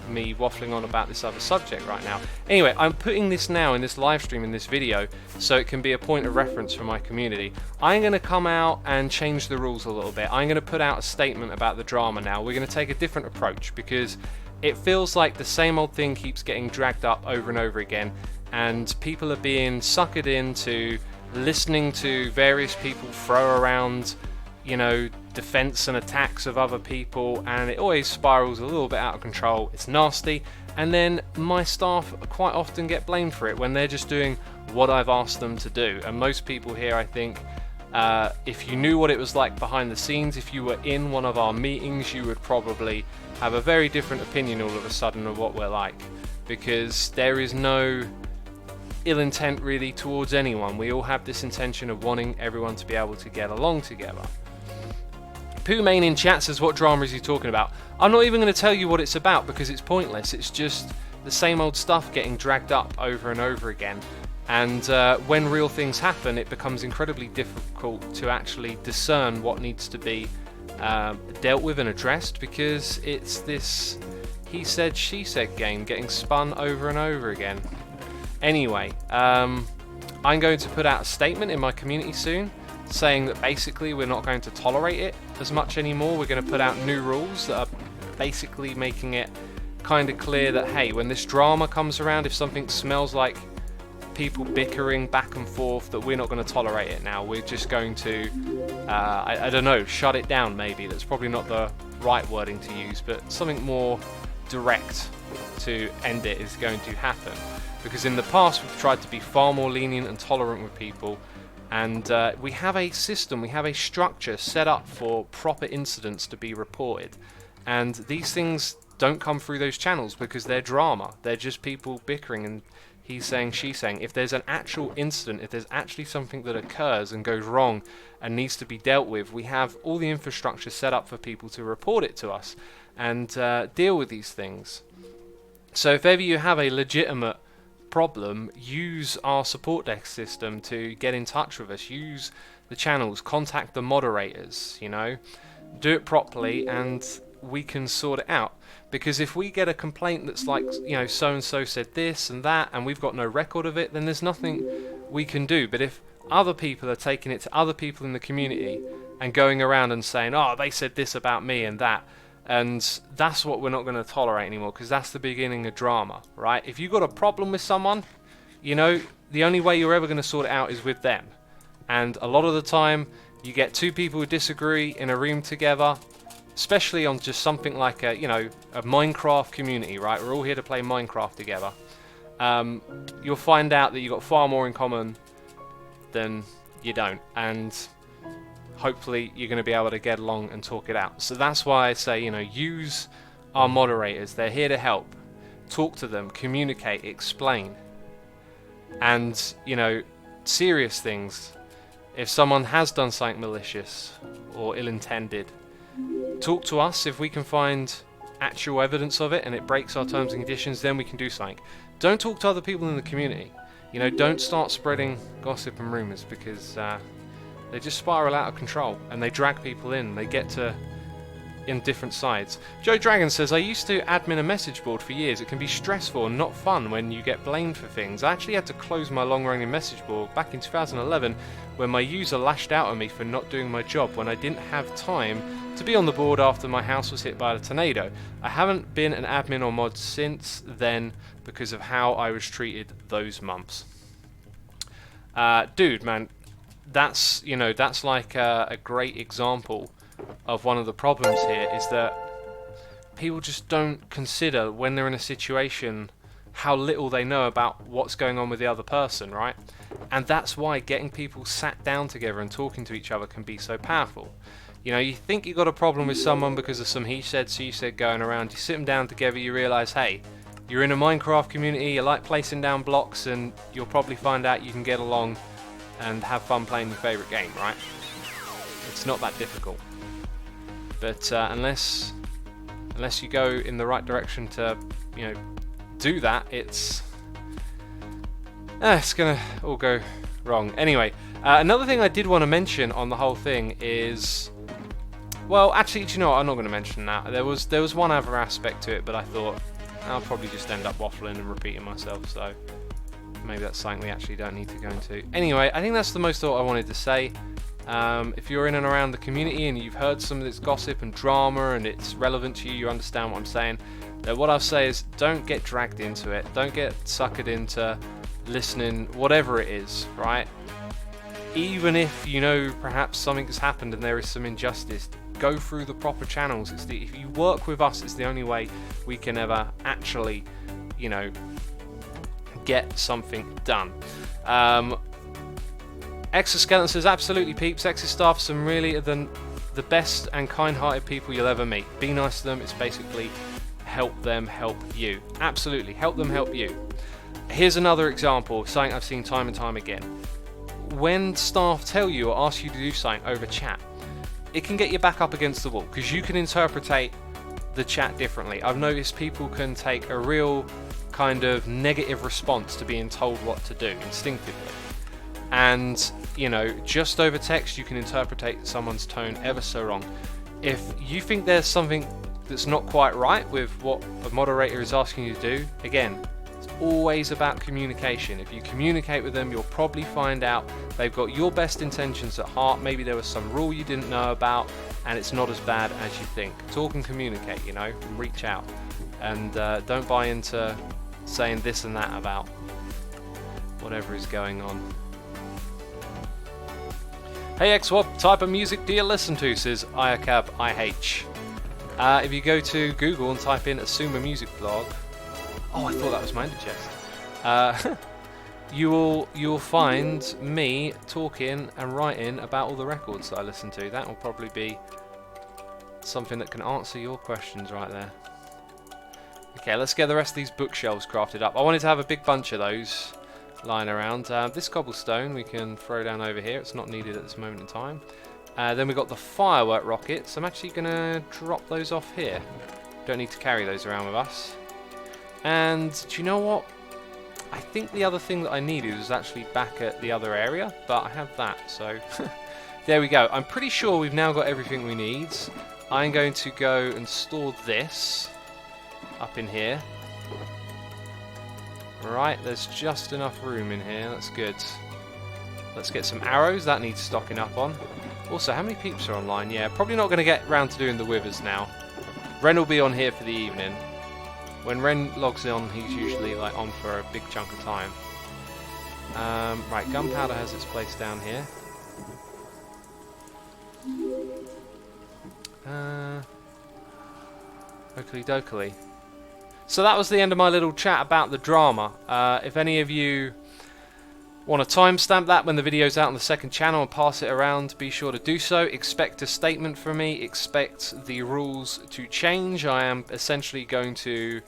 me waffling on about this other subject right now. Anyway, I'm putting this now in this live stream, in this video, so it can be a point of reference for my community. I'm going to come out and change the rules a little bit. I'm going to put out a statement about the drama now. We're going to take a different approach because it feels like the same old thing keeps getting dragged up over and over again, and people are being suckered into listening to various people throw around, defense and attacks of other people, and it always spirals a little bit out of control. It's nasty, and then my staff quite often get blamed for it when they're just doing what I've asked them to do. And most people here, I think, if you knew what it was like behind the scenes, if you were in one of our meetings, you would probably have a very different opinion all of a sudden of what we're like, because there is no ill intent really towards anyone. We all have this intention of wanting everyone to be able to get along together. Pooh Main in chat says, what drama is he talking about? I'm not even going to tell you what it's about because it's pointless. It's just the same old stuff getting dragged up over and over again. And when real things happen, it becomes incredibly difficult to actually discern what needs to be dealt with and addressed, because it's this he said, she said game getting spun over and over again. Anyway, I'm going to put out a statement in my community soon saying that basically we're not going to tolerate it as much anymore. We're going to put out new rules that are basically making it kind of clear that, hey, when this drama comes around, if something smells like people bickering back and forth, that we're not going to tolerate it now. We're just going to, I don't know, shut it down maybe. That's probably not the right wording to use, but something more direct to end it is going to happen. Because in the past we've tried to be far more lenient and tolerant with people, and we have a system, we have a structure set up for proper incidents to be reported, and these things don't come through those channels because they're drama. They're just people bickering and he's saying, she's saying. If there's an actual incident, if there's actually something that occurs and goes wrong and needs to be dealt with, we have all the infrastructure set up for people to report it to us and deal with these things. So if ever you have a legitimate problem, use our support desk system to get in touch with us. Use the channels, contact the moderators, you know, do it properly, and we can sort it out. Because if we get a complaint that's like, you know, so and so said this and that, and we've got no record of it, then there's nothing we can do. But if other people are taking it to other people in the community and going around and saying, oh, they said this about me and that, and that's what we're not going to tolerate anymore, because that's the beginning of drama, right? If you've got a problem with someone, you know, the only way you're ever going to sort it out is with them. And a lot of the time, you get two people who disagree in a room together, especially on just something like a, you know, a Minecraft community, right? We're all here to play Minecraft together. You'll find out that you've got far more in common than you don't, and hopefully you're going to be able to get along and talk it out. So that's why I say, you know, use our moderators. They're here to help. Talk to them, communicate, explain. And, you know, serious things. If someone has done something malicious or ill-intended, talk to us. If we can find actual evidence of it and it breaks our terms and conditions, then we can do something. Don't talk to other people in the community. You know, don't start spreading gossip and rumours, because they just spiral out of control and they drag people in. They get to in different sides. Joe Dragon says, I used to admin a message board for years. It can be stressful and not fun when you get blamed for things. I actually had to close my long-running message board back in 2011 when my user lashed out at me for not doing my job when I didn't have time to be on the board after my house was hit by a tornado. I haven't been an admin or mod since then because of how I was treated those months. Dude, man, that's, you know, that's like a great example of one of the problems here, is that people just don't consider when they're in a situation how little they know about what's going on with the other person, right? And that's why getting people sat down together and talking to each other can be so powerful. You know, you think you got a problem with someone because of some he said, she said going around. You sit them down together, you realise, hey, you're in a Minecraft community, you like placing down blocks, and you'll probably find out you can get along and have fun playing your favourite game, right? It's not that difficult. But unless you go in the right direction to, you know, do that, it's gonna all go wrong. Anyway, another thing I did want to mention on the whole thing is, well, actually, do you know what? I'm not going to mention that. There was one other aspect to it, but I thought I'll probably just end up waffling and repeating myself, so maybe that's something we actually don't need to go into. Anyway, I think that's the most thought I wanted to say. If you're in and around the community and you've heard some of this gossip and drama and it's relevant to you, you understand what I'm saying, then what I'll say is don't get dragged into it. Don't get suckered into listening, whatever it is, right? Even if you know perhaps something has happened and there is some injustice, go through the proper channels. If you work with us, it's the only way we can ever actually, you know, get something done. Exoskeleton says, absolutely peeps, Exo staff are some really the best and kind-hearted people you'll ever meet. Be nice to them. It's basically help them help you. Absolutely, help them help you. Here's another example, something I've seen time and time again. When staff tell you or ask you to do something over chat, it can get you back up against the wall, because you can interpret the chat differently. I've noticed people can take a real kind of negative response to being told what to do instinctively. And, you know, just over text you can interpret someone's tone ever so wrong. If you think there's something that's not quite right with what a moderator is asking you to do, again, it's always about communication. If you communicate with them, you'll probably find out they've got your best intentions at heart. Maybe there was some rule you didn't know about and it's not as bad as you think. Talk and communicate, you know, and reach out. And don't buy into saying this and that about whatever is going on. Hey X, what type of music do you listen to, says Iacab IH. If you go to Google and type in Asuma Music Blog, oh, I thought that was my ender chest. You will find me talking and writing about all the records that I listen to. That will probably be something that can answer your questions right there. Okay, let's get the rest of these bookshelves crafted up. I wanted to have a big bunch of those lying around. This cobblestone we can throw down over here. It's not needed at this moment in time. Then we've got the firework rockets. I'm actually going to drop those off here. Don't need to carry those around with us. And do you know what? I think the other thing that I needed was actually back at the other area, but I have that, so there we go. I'm pretty sure we've now got everything we need. I'm going to go and store this up in here. Right, there's just enough room in here. That's good. Let's get some arrows. That needs stocking up on. Also, how many peeps are online? Yeah, probably not going to get round to doing the withers now. Ren will be on here for the evening. When Ren logs on, he's usually like on for a big chunk of time. Right, gunpowder has its place down here. Oakley dokley. So that was the end of my little chat about the drama. If any of you want to timestamp that when the video's out on the second channel and pass it around, be sure to do so. Expect a statement from me. Expect the rules to change. I am essentially going to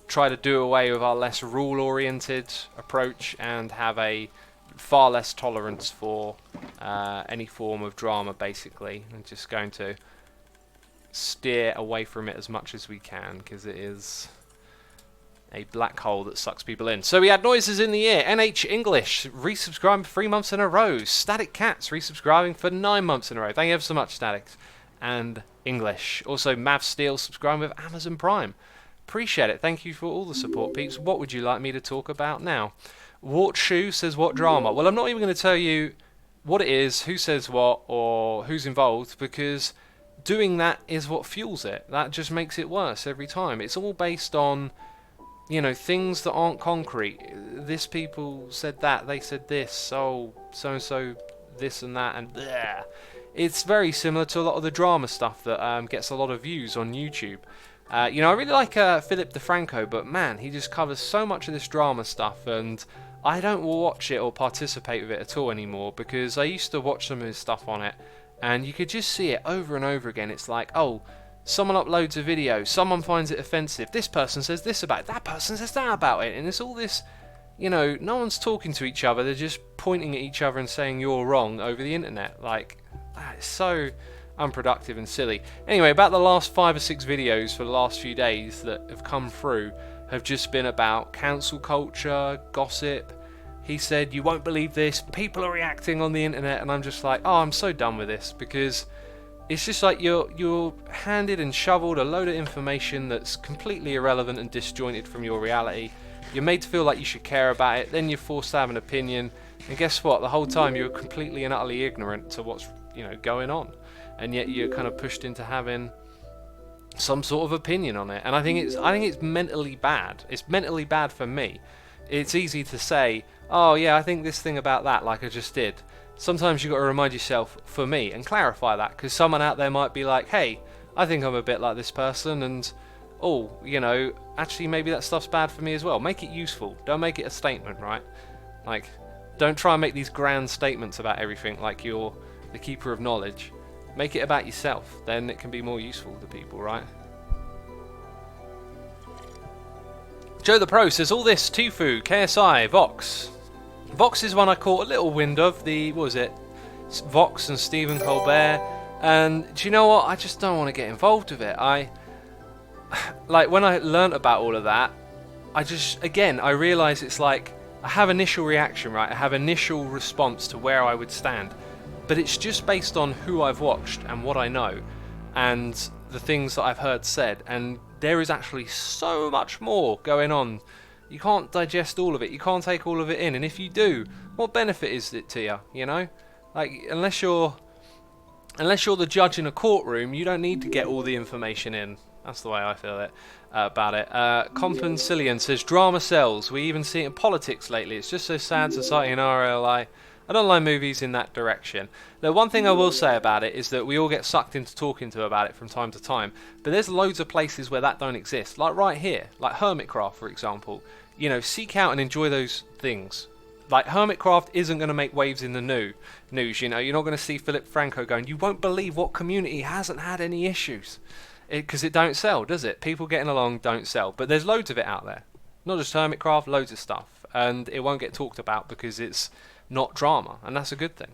try to do away with our less rule-oriented approach and have a far less tolerance for any form of drama, basically. I'm just going to steer away from it as much as we can, because it is a black hole that sucks people in. So we had noises in the ear. NH English resubscribing for 3 months in a row. Static Cats resubscribing for 9 months in a row. Thank you ever so much, Statics and English. Also Mav Steel subscribing with Amazon Prime. Appreciate it. Thank you for all the support, peeps. What would you like me to talk about now? Wart Shoe says, what drama? Well, I'm not even going to tell you what it is, who says what, or who's involved, because doing that is what fuels it. That just makes it worse every time. It's all based on, you know, things that aren't concrete. This people said that, they said this, oh, so-and-so this and that, and bleh. It's very similar to a lot of the drama stuff that gets a lot of views on YouTube. You know, I really like Philip DeFranco, but man, he just covers so much of this drama stuff, and I don't watch it or participate with it at all anymore, because I used to watch some of his stuff on it, and you could just see it over and over again. It's like, oh, someone uploads a video, someone finds it offensive, this person says this about it, that person says that about it, and it's all this, you know, no one's talking to each other, they're just pointing at each other and saying you're wrong over the internet. Like, it's so unproductive and silly. Anyway, about the last 5 or 6 videos for the last few days that have come through have just been about cancel culture, gossip. He said, you won't believe this, people are reacting on the internet, and I'm just like, oh, I'm so done with this, because it's just like you're handed and shoveled a load of information that's completely irrelevant and disjointed from your reality. You're made to feel like you should care about it, then you're forced to have an opinion, and guess what? The whole time you're completely and utterly ignorant to what's, you know, going on, and yet you're kind of pushed into having some sort of opinion on it. And I think it's mentally bad. It's mentally bad for me. It's easy to say, oh yeah, I think this thing about that, like I just did. Sometimes you've got to remind yourself, for me, and clarify that, because someone out there might be like, hey, I think I'm a bit like this person, and oh, you know, actually maybe that stuff's bad for me as well. Make it useful. Don't make it a statement, right? Like, don't try and make these grand statements about everything like you're the keeper of knowledge. Make it about yourself, then it can be more useful to people, right? Joe the Pro says, all this, Tfue, KSI, Vox. Vox is one I caught a little wind of, the, what was it? Vox and Stephen Colbert. And do you know what? I just don't want to get involved with it. Like, when I learnt about all of that, I realise it's like, I have initial reaction, right? I have initial response to where I would stand. But it's just based on who I've watched and what I know, and the things that I've heard said. And there is actually so much more going on. You can't digest all of it. You can't take all of it in. And if you do, what benefit is it to you? You know, like unless you're unless you're the judge in a courtroom, you don't need to get all the information in. That's the way I feel about it. Compensilian says, drama sells. We even see it in politics lately. It's just so sad, society and RLI and online movies in that direction. The one thing I will say about it is that we all get sucked into talking about it from time to time, but there's loads of places where that don't exist. Like right here, like Hermitcraft, for example. You know, seek out and enjoy those things. Like, Hermitcraft isn't going to make waves in the news, you know. You're not going to see Philip Franco going, you won't believe what community hasn't had any issues. Because it don't sell, does it? People getting along don't sell. But there's loads of it out there. Not just Hermitcraft, loads of stuff. And it won't get talked about because it's not drama. And that's a good thing.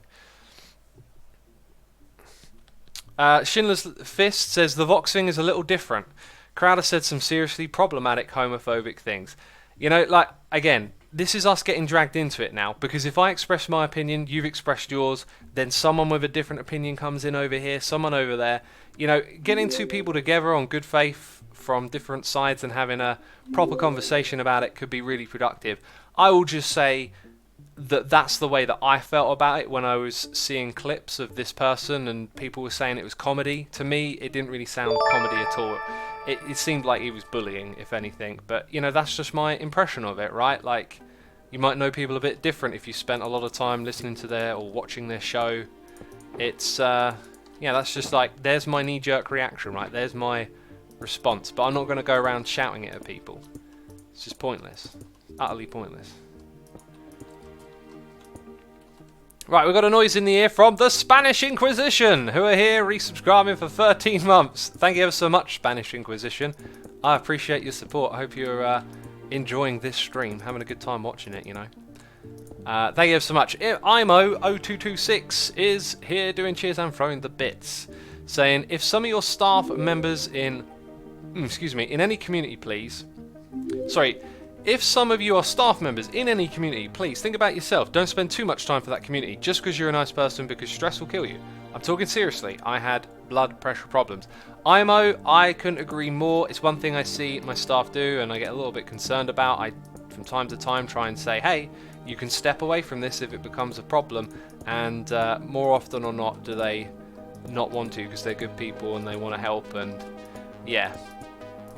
Schindler's Fist says, the Vox thing is a little different. Crowder said some seriously problematic homophobic things. You know, like, again, this is us getting dragged into it now, because if I express my opinion, you've expressed yours, then someone with a different opinion comes in over here, someone over there. You know, getting two people together on good faith from different sides and having a proper conversation about it could be really productive. I will just say that that's the way that I felt about it when I was seeing clips of this person and people were saying it was comedy. To me, it didn't really sound comedy at all. It seemed like he was bullying, if anything. But, you know, that's just my impression of it, right? Like, you might know people a bit different if you spent a lot of time listening to their or watching their show. It's, yeah, that's just like, there's my knee-jerk reaction, right? There's my response. But I'm not going to go around shouting it at people. It's just pointless. Utterly pointless. Right, we've got a noise in the ear from the Spanish Inquisition, who are here resubscribing for 13 months. Thank you ever so much, Spanish Inquisition. I appreciate your support. I hope you're enjoying this stream, having a good time watching it, you know. Thank you ever so much. IMO0226 is here doing cheers and throwing the bits, saying, if some of your staff members in any community, please. Sorry. If some of you are staff members in any community, please think about yourself. Don't spend too much time for that community just because you're a nice person, because stress will kill you. I'm talking seriously. I had blood pressure problems. IMO, I couldn't agree more. It's one thing I see my staff do and I get a little bit concerned about. I, from time to time, try and say, hey, you can step away from this if it becomes a problem. And more often or not do they not want to, because they're good people and they want to help. And yeah.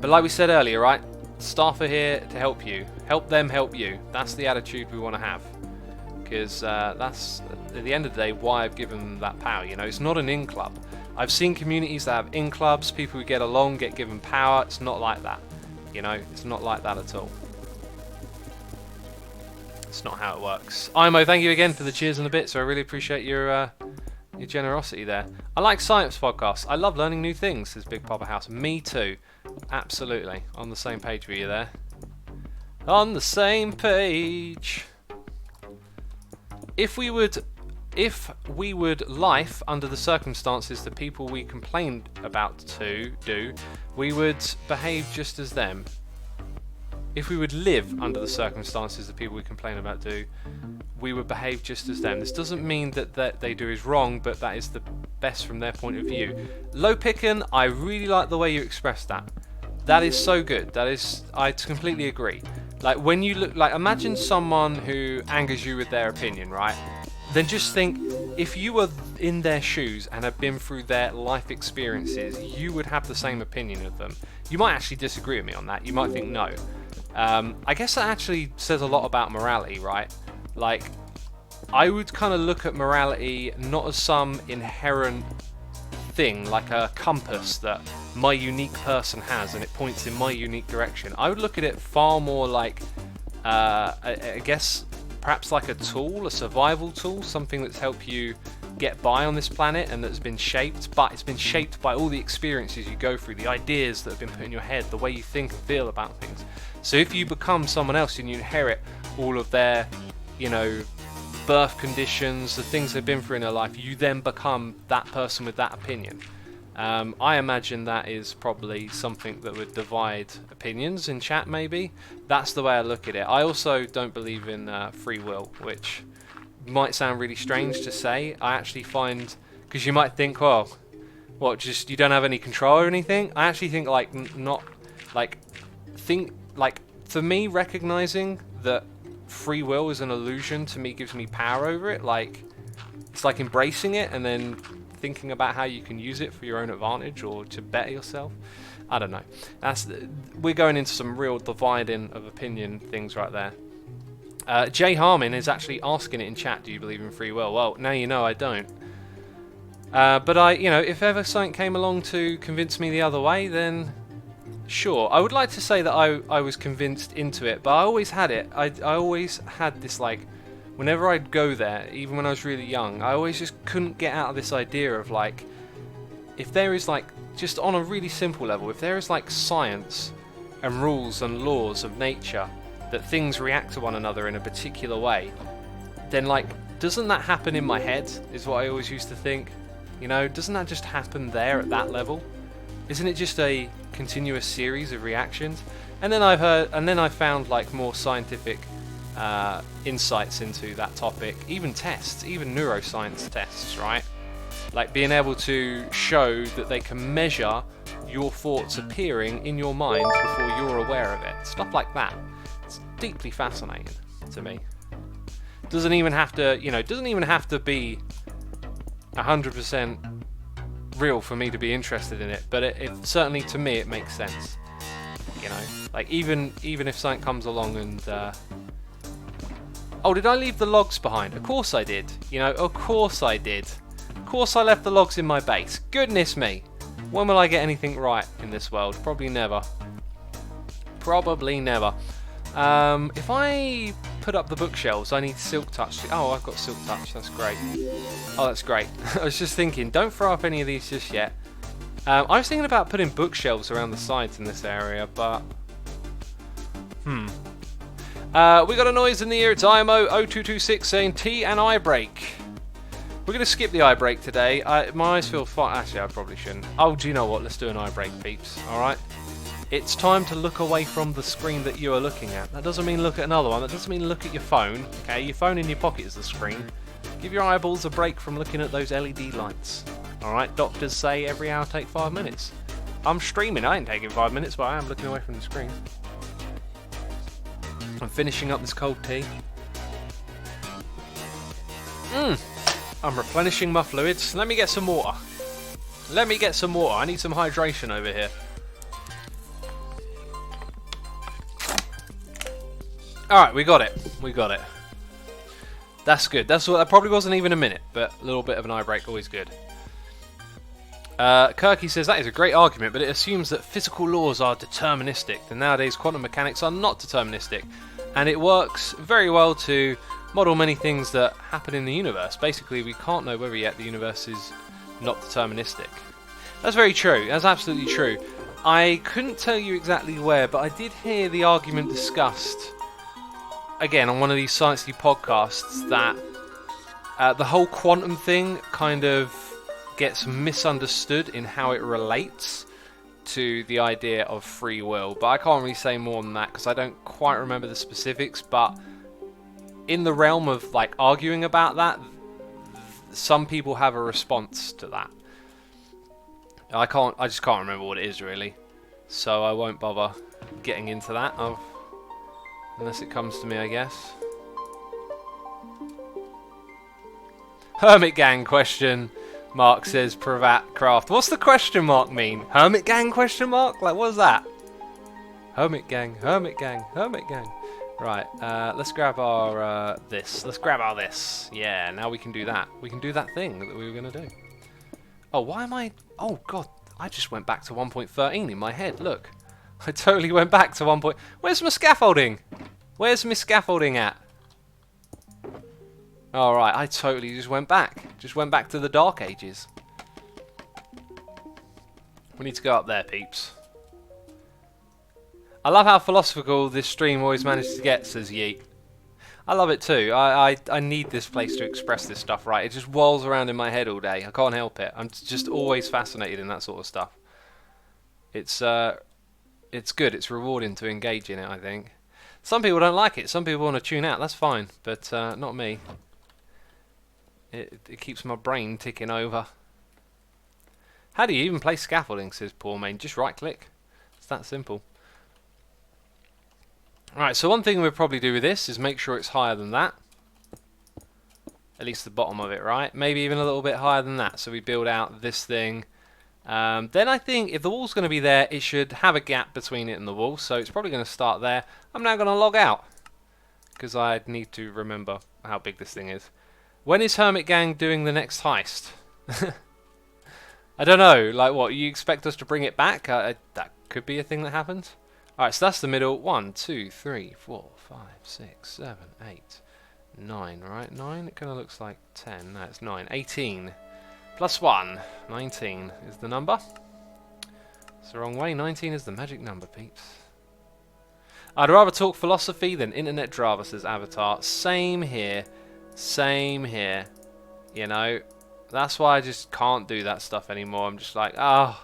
But like we said earlier, right? Staff are here to help you. Help them help you. That's the attitude we want to have. Because that's, at the end of the day, why I've given them that power. You know, it's not an in-club. I've seen communities that have in-clubs, people who get along, get given power. It's not like that. You know, it's not like that at all. It's not how it works. Imo, thank you again for the cheers and the bits. I really appreciate your generosity there. I like science podcasts. I love learning new things, says Big Papa House. Me too. Absolutely. On the same page with you there. On the same page. If we would life under the circumstances the people we complained about to do, we would behave just as them. If we would live under the circumstances the people we complain about do, we would behave just as them. This doesn't mean that they do is wrong, but that is the best from their point of view. Low pickin', I really like the way you expressed that. That is so good. That is, I completely agree. Like, when you look, like, imagine someone who angers you with their opinion, right? Then just think, if you were in their shoes and had been through their life experiences, you would have the same opinion of them. You might actually disagree with me on that. You might think no. I guess that actually says a lot about morality, right? Like, I would kind of look at morality not as some inherent thing, like a compass that my unique person has and it points in my unique direction. I would look at it far more like, I guess, perhaps like a tool, a survival tool, something that's helped you get by on this planet and that's been shaped, but it's been shaped by all the experiences you go through, the ideas that have been put in your head, the way you think and feel about things. So if you become someone else and you inherit all of their, you know, birth conditions, the things they've been through in their life, you then become that person with that opinion. I imagine that is probably something that would divide opinions in chat, maybe. That's the way I look at it. I also don't believe in free will, which might sound really strange to say. I actually find, because you might think, well, what, just you don't have any control or anything? I actually think, like, not, like, for me, recognizing that free will is an illusion, to me, gives me power over it. Like, it's like embracing it and then thinking about how you can use it for your own advantage or to better yourself. I don't know. We're going into some real dividing of opinion things right there. Jay Harmon is actually asking it in chat, do you believe in free will? Well, now you know I don't. But you know, if ever something came along to convince me the other way, then sure. I would like to say that I was convinced into it, but I always had it. I always had this, like, whenever I'd go there, even when I was really young, I always just couldn't get out of this idea of, like, if there is, like, just on a really simple level, if there is, like, science and rules and laws of nature, that things react to one another in a particular way, then, like, doesn't that happen in my head, is what I always used to think. You know, doesn't that just happen there at that level? Isn't it just a continuous series of reactions? And then I found, like, more scientific insights into that topic, even tests, even neuroscience tests, right? Like being able to show that they can measure your thoughts appearing in your mind before you're aware of it. Stuff like that. It's deeply fascinating to me. Doesn't even have to, you know, doesn't even have to be 100% real for me to be interested in it, but it certainly, to me, it makes sense. You know, like even if something comes along and oh, did I leave the logs behind? Of course I did. You know, of course I did. Of course I left the logs in my base. Goodness me. When will I get anything right in this world? Probably never. Probably never. If I put up the bookshelves, I need silk touch. Oh, I've got silk touch. That's great. Oh, that's great. I was just thinking, don't throw up any of these just yet. I was thinking about putting bookshelves around the sides in this area, but we got a noise in the ear. It's IMO0226 saying tea and eye break. We're going to skip the eye break today. My eyes feel fine. Actually, I probably shouldn't. Oh, do you know what? Let's do an eye break, peeps. Alright? It's time to look away from the screen that you are looking at. That doesn't mean look at another one. That doesn't mean look at your phone. Okay? Your phone in your pocket is the screen. Give your eyeballs a break from looking at those LED lights. Alright? Doctors say every hour take 5 minutes. I'm streaming. I ain't taking 5 minutes, but I am looking away from the screen. I'm finishing up this cold tea. I'm replenishing my fluids. Let me get some water. Let me get some water. I need some hydration over here. Alright, we got it. We got it. That's good. That probably wasn't even a minute, but a little bit of an eye break, always good. Kirky says, that is a great argument, but it assumes that physical laws are deterministic, and nowadays quantum mechanics are not deterministic. And it works very well to model many things that happen in the universe. Basically, we can't know whether yet the universe is not deterministic. That's very true. That's absolutely true. I couldn't tell you exactly where, but I did hear the argument discussed, again, on one of these sciencey podcasts, that the whole quantum thing kind of gets misunderstood in how it relates to the idea of free will. But I can't really say more than that because I don't quite remember the specifics. But in the realm of, like, arguing about that, some people have a response to that. I just can't remember what it is really, so I won't bother getting into that unless it comes to me, I guess. Hermit Gang question mark says Pravat Craft. What's the question mark mean? Hermit Gang question mark? Like, what is that? Hermit Gang, Hermit Gang, Hermit Gang. Right, let's grab our this. Let's grab our this. Yeah, now we can do that. We can do that thing that we were going to do. Oh, why am I... Oh, God. I just went back to 1.13 in my head. Look. I totally went back to 1. Where's my scaffolding? Where's my scaffolding at? Alright, I totally just went back. Just went back to the Dark Ages. We need to go up there, peeps. I love how philosophical this stream always manages to get, says Yeet. I love it too. I need this place to express this stuff, right? It just whirls around in my head all day. I can't help it. I'm just always fascinated in that sort of stuff. It's good. It's rewarding to engage in it, I think. Some people don't like it. Some people want to tune out. That's fine, but not me. It keeps my brain ticking over. How do you even place scaffolding, says Poor Main? Just right-click. It's that simple. Right, so one thing we'll probably do with this is make sure it's higher than that. at least the bottom of it, right? Maybe even a little bit higher than that. So we build out this thing. Then I think if the wall's going to be there, it should have a gap between it and the wall. So it's probably going to start there. I'm now going to log out because I need to remember how big this thing is. When is Hermit Gang doing the next heist? I don't know. Like what? You expect us to bring it back? That could be a thing that happens. Alright, so that's the middle. 1, 2, 3, 4, 5, 6, 7, 8, 9, right? 9? It kind of looks like 10. No, it's 9. 18. Plus 1. 19 is the number. It's the wrong way. 19 is the magic number, peeps. I'd rather talk philosophy than internet drama, says Avatar. Same here. Same here. You know, that's why I just can't do that stuff anymore. I'm just like, oh,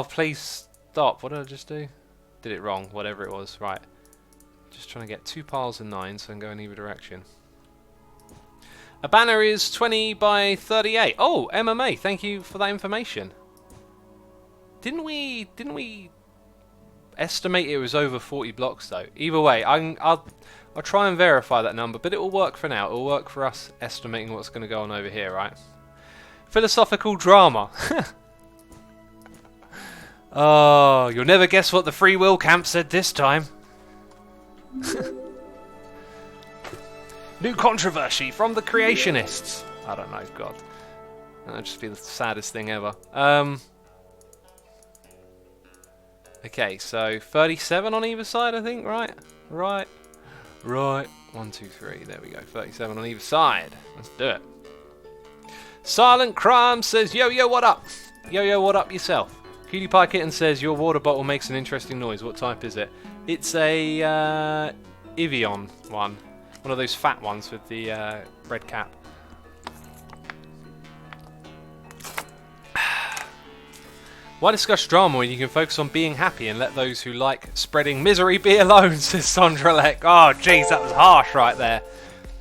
please stop. What did I just do? Did it wrong, whatever it was. Right. Just trying to get 2 piles of 9 so I can go in either direction. A banner is 20 by 38. Oh, MMA. Thank you for that information. Didn't we estimate it was over 40 blocks though? Either way, I'll try and verify that number, but it will work for now. It will work for us estimating what's going to go on over here, right? Philosophical drama. Oh, you'll never guess what the free will camp said this time. New controversy from the creationists. I don't know, God. That'd just be the saddest thing ever. Okay, so 37 on either side, I think, right? Right. 1, 2, 3. There we go. 37 on either side. Let's do it. Silent Crime says, yo, what up? Yo, what up yourself? Cutie Pie Kitten says, your water bottle makes an interesting noise. What type is it? It's a Evian one. One of those fat ones with the red cap. Why discuss drama when you can focus on being happy and let those who like spreading misery be alone, says Sondralek. Oh, jeez, that was harsh right there.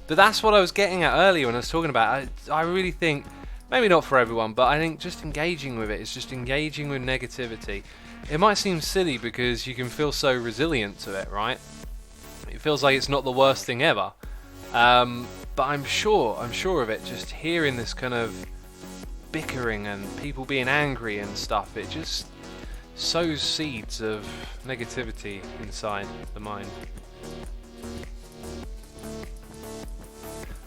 But that's what I was getting at earlier when I was talking about it. I really think, maybe not for everyone, but I think just engaging with it is just engaging with negativity. It might seem silly because you can feel so resilient to it, right? It feels like it's not the worst thing ever. But I'm sure of it, just hearing this kind of bickering and people being angry and stuff, it just sows seeds of negativity inside the mind.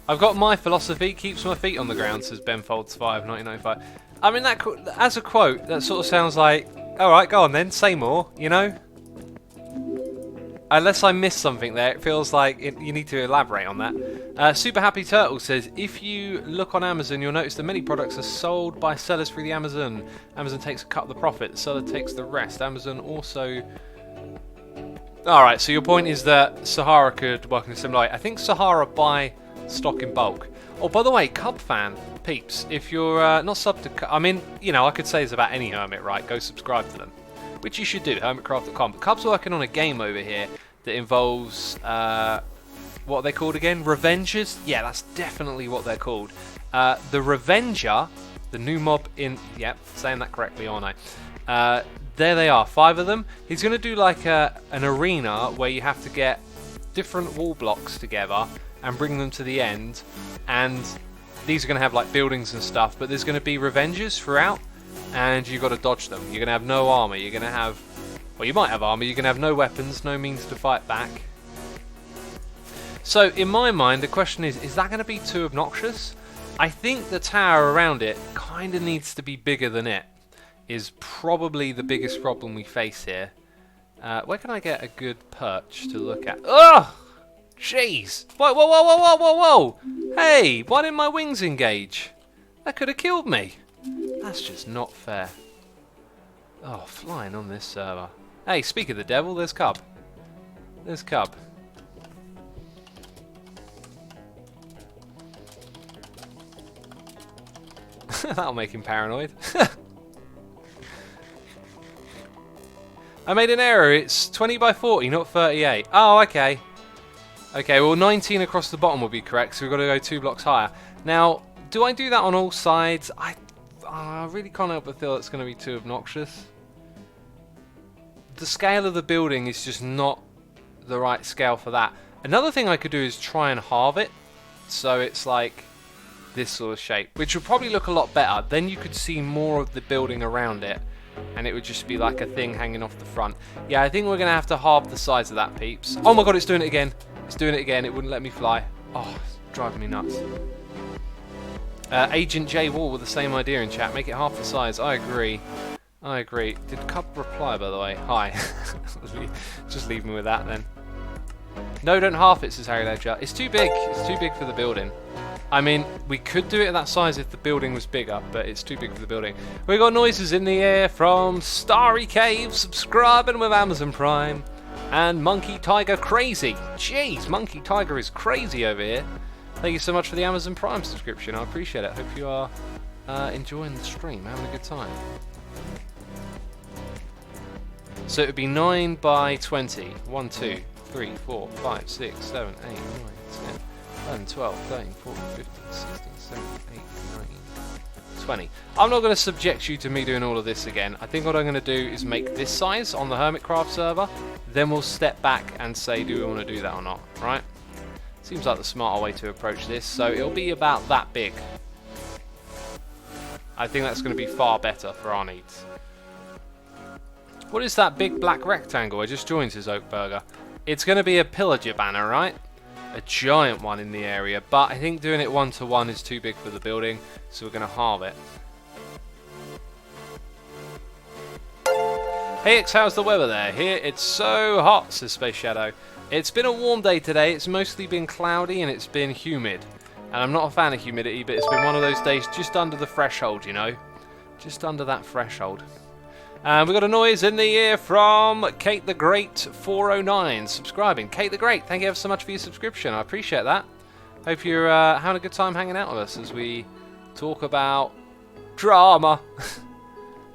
I've got my philosophy, keeps my feet on the ground, says BenFolds5, 1995. I mean, that as a quote, that sort of sounds like, alright, go on then, say more, you know? Unless I missed something there, it feels like you need to elaborate on that. Super Happy Turtle says, if you look on Amazon, you'll notice that many products are sold by sellers through the Amazon. Amazon takes a cut of the profit, the seller takes the rest. Amazon also... Alright, so your point is that Sahara could work in a similar way. I think Sahara buy stock in bulk. Oh, by the way, Cub fan peeps, if you're not subbed to... I mean, you know, I could say this about any Hermit, right? Go subscribe to them. Which you should do, hermitcraft.com. But Cub's working on a game over here that involves, what are they called again? Revengers? Yeah, that's definitely what they're called. The Revenger, the new mob in... Yep, saying that correctly, aren't I? There they are, 5 of them. He's going to do like an arena where you have to get different wall blocks together and bring them to the end. And these are going to have like buildings and stuff, but there's going to be Revengers throughout. And you've got to dodge them. You're going to have no armor. You're going to have... Well, you might have armor. You're going to have no weapons, no means to fight back. So, in my mind, the question is that going to be too obnoxious? I think the tower around it kind of needs to be bigger than it. Is probably the biggest problem we face here. Where can I get a good perch to look at? Ugh! Jeez! Whoa! Hey, why didn't my wings engage? That could have killed me. That's just not fair. Oh, flying on this server. Hey, speak of the devil, there's Cub. There's Cub. That'll make him paranoid. I made an error, it's 20 by 40, not 38. Oh, okay. Okay, well 19 across the bottom will be correct, so we've got to go 2 blocks higher. Now, do I do that on all sides? I really can't help but feel it's going to be too obnoxious. The scale of the building is just not the right scale for that. Another thing I could do is try and halve it. So it's like this sort of shape, which would probably look a lot better. Then you could see more of the building around it, and it would just be like a thing hanging off the front. Yeah, I think we're going to have to halve the size of that, peeps. Oh my god, it's doing it again. It's doing it again. It wouldn't let me fly. Oh, it's driving me nuts. Agent J Wall with the same idea in chat. Make it half the size. I agree. I agree. Did Cub reply, by the way? Hi. Just leave me with that then. No, don't half it, says Harry Ledger. It's too big. It's too big for the building. I mean, we could do it at that size if the building was bigger, but it's too big for the building. We got noises in the air from Starry Cave, subscribing with Amazon Prime, and Monkey Tiger Crazy. Jeez, Monkey Tiger is crazy over here. Thank you so much for the Amazon Prime subscription. I appreciate it. Hope you are enjoying the stream, having a good time. So it would be 9 by 20. 1, 2, 3, 4, 5, 6, 7, 8, 9, 10. 11, 12, 13, 14, 15, 16, 17, 18, 19, 20. I'm not going to subject you to me doing all of this again. I think what I'm going to do is make this size on the Hermitcraft server. Then we'll step back and say, do we want to do that or not, right? Seems like the smarter way to approach this. So it'll be about that big. I think that's going to be far better for our needs. What is that big black rectangle? I just joined his Oak Burger. It's going to be a pillager banner, right? A giant one in the area, but I think doing it 1-to-1 is too big for the building, so we're going to halve it. Hey X, how's the weather there? Here it's so hot, says Space Shadow. It's been a warm day today. It's mostly been cloudy and it's been humid. And I'm not a fan of humidity, but it's been one of those days just under the threshold, you know? Just under that threshold. And we got a noise in the ear from Kate the Great 409 subscribing. Kate the Great, thank you ever so much for your subscription. I appreciate that. Hope you're having a good time hanging out with us as we talk about drama.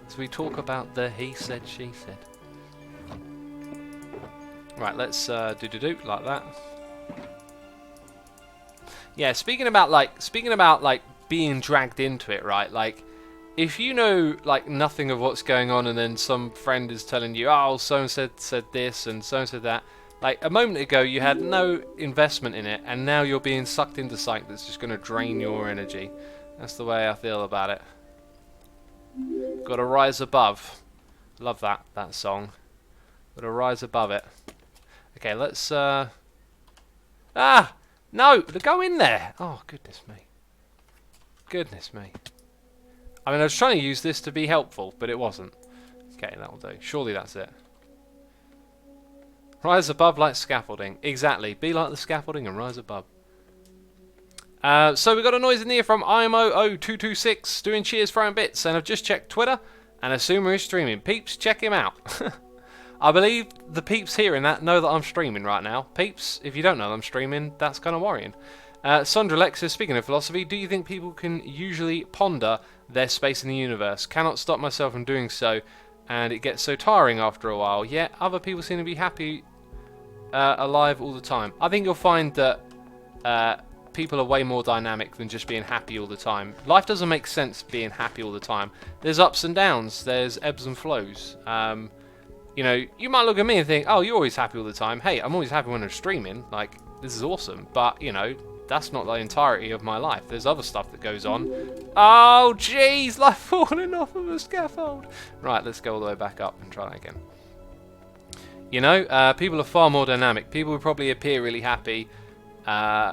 As we talk about the he said, she said. Right, let's do like that. Yeah, speaking about like being dragged into it, right? Like, if you know like nothing of what's going on, and then some friend is telling you, oh, so and said this and so and said that. Like a moment ago, you had no investment in it, and now you're being sucked into something that's just going to drain your energy. That's the way I feel about it. Got to rise above. Love that song. Got to rise above it. Okay, let's. No, go in there. Oh, goodness me. Goodness me. I mean, I was trying to use this to be helpful, but it wasn't. Okay, that'll do. Surely that's it. Rise above like scaffolding. Exactly. Be like the scaffolding and rise above. So we got a noise in here from IMO0226 doing cheers throwing bits, and I've just checked Twitter and Asuma is streaming. Peeps, check him out. I believe the peeps hearing that know that I'm streaming right now. Peeps, if you don't know that I'm streaming, that's kind of worrying. Sandra Lexus, speaking of philosophy, do you think people can usually ponder their space in the universe? Cannot stop myself from doing so, and it gets so tiring after a while. Yet other people seem to be happy alive all the time. I think you'll find that people are way more dynamic than just being happy all the time. Life doesn't make sense being happy all the time. There's ups and downs. There's ebbs and flows. You know, you might look at me and think, oh, you're always happy all the time. Hey, I'm always happy when I'm streaming. Like, this is awesome. But, you know, that's not the entirety of my life. There's other stuff that goes on. Oh, jeez, like falling off of a scaffold. Right, let's go all the way back up and try that again. You know, people are far more dynamic. People would probably appear really happy.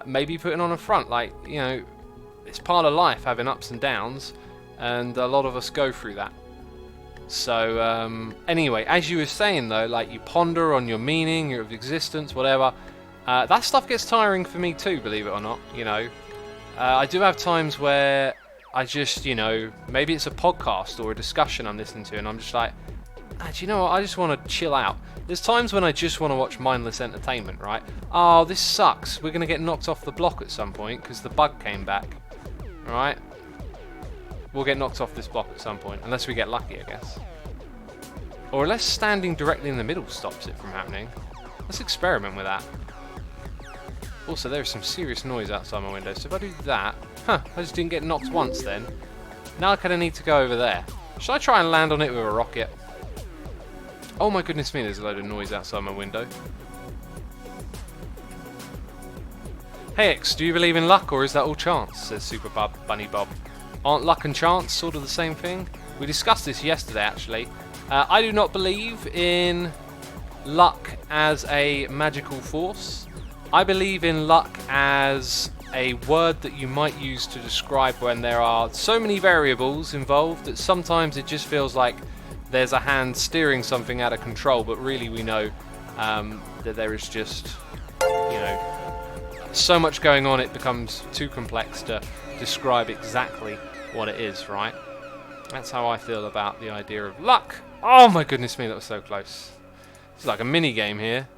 Maybe putting on a front. Like, you know, it's part of life having ups and downs. And a lot of us go through that. So, anyway, as you were saying, though, like, you ponder on your meaning, your existence, whatever. That stuff gets tiring for me too, believe it or not, you know. I do have times where I just, you know, maybe it's a podcast or a discussion I'm listening to, and I'm just like, do you know what, I just want to chill out. There's times when I just want to watch mindless entertainment, right? Oh, this sucks. We're going to get knocked off the block at some point because the bug came back, right? We'll get knocked off this block at some point, unless we get lucky, I guess. Or unless standing directly in the middle stops it from happening. Let's experiment with that. Also, there's some serious noise outside my window, so if I do that... Huh, I just didn't get knocked once then. Now I kind of need to go over there. Should I try and land on it with a rocket? Oh my goodness me, there's a load of noise outside my window. Hey X, do you believe in luck or is that all chance? Says Super Bunny Bob. Aren't luck and chance sort of the same thing? We discussed this yesterday actually. I do not believe in luck as a magical force. I believe in luck as a word that you might use to describe when there are so many variables involved that sometimes it just feels like there's a hand steering something out of control, but really we know that there is just, you know, so much going on it becomes too complex to describe exactly what it is, right? That's how I feel about the idea of luck. Oh my goodness me, that was so close. It's like a mini game here.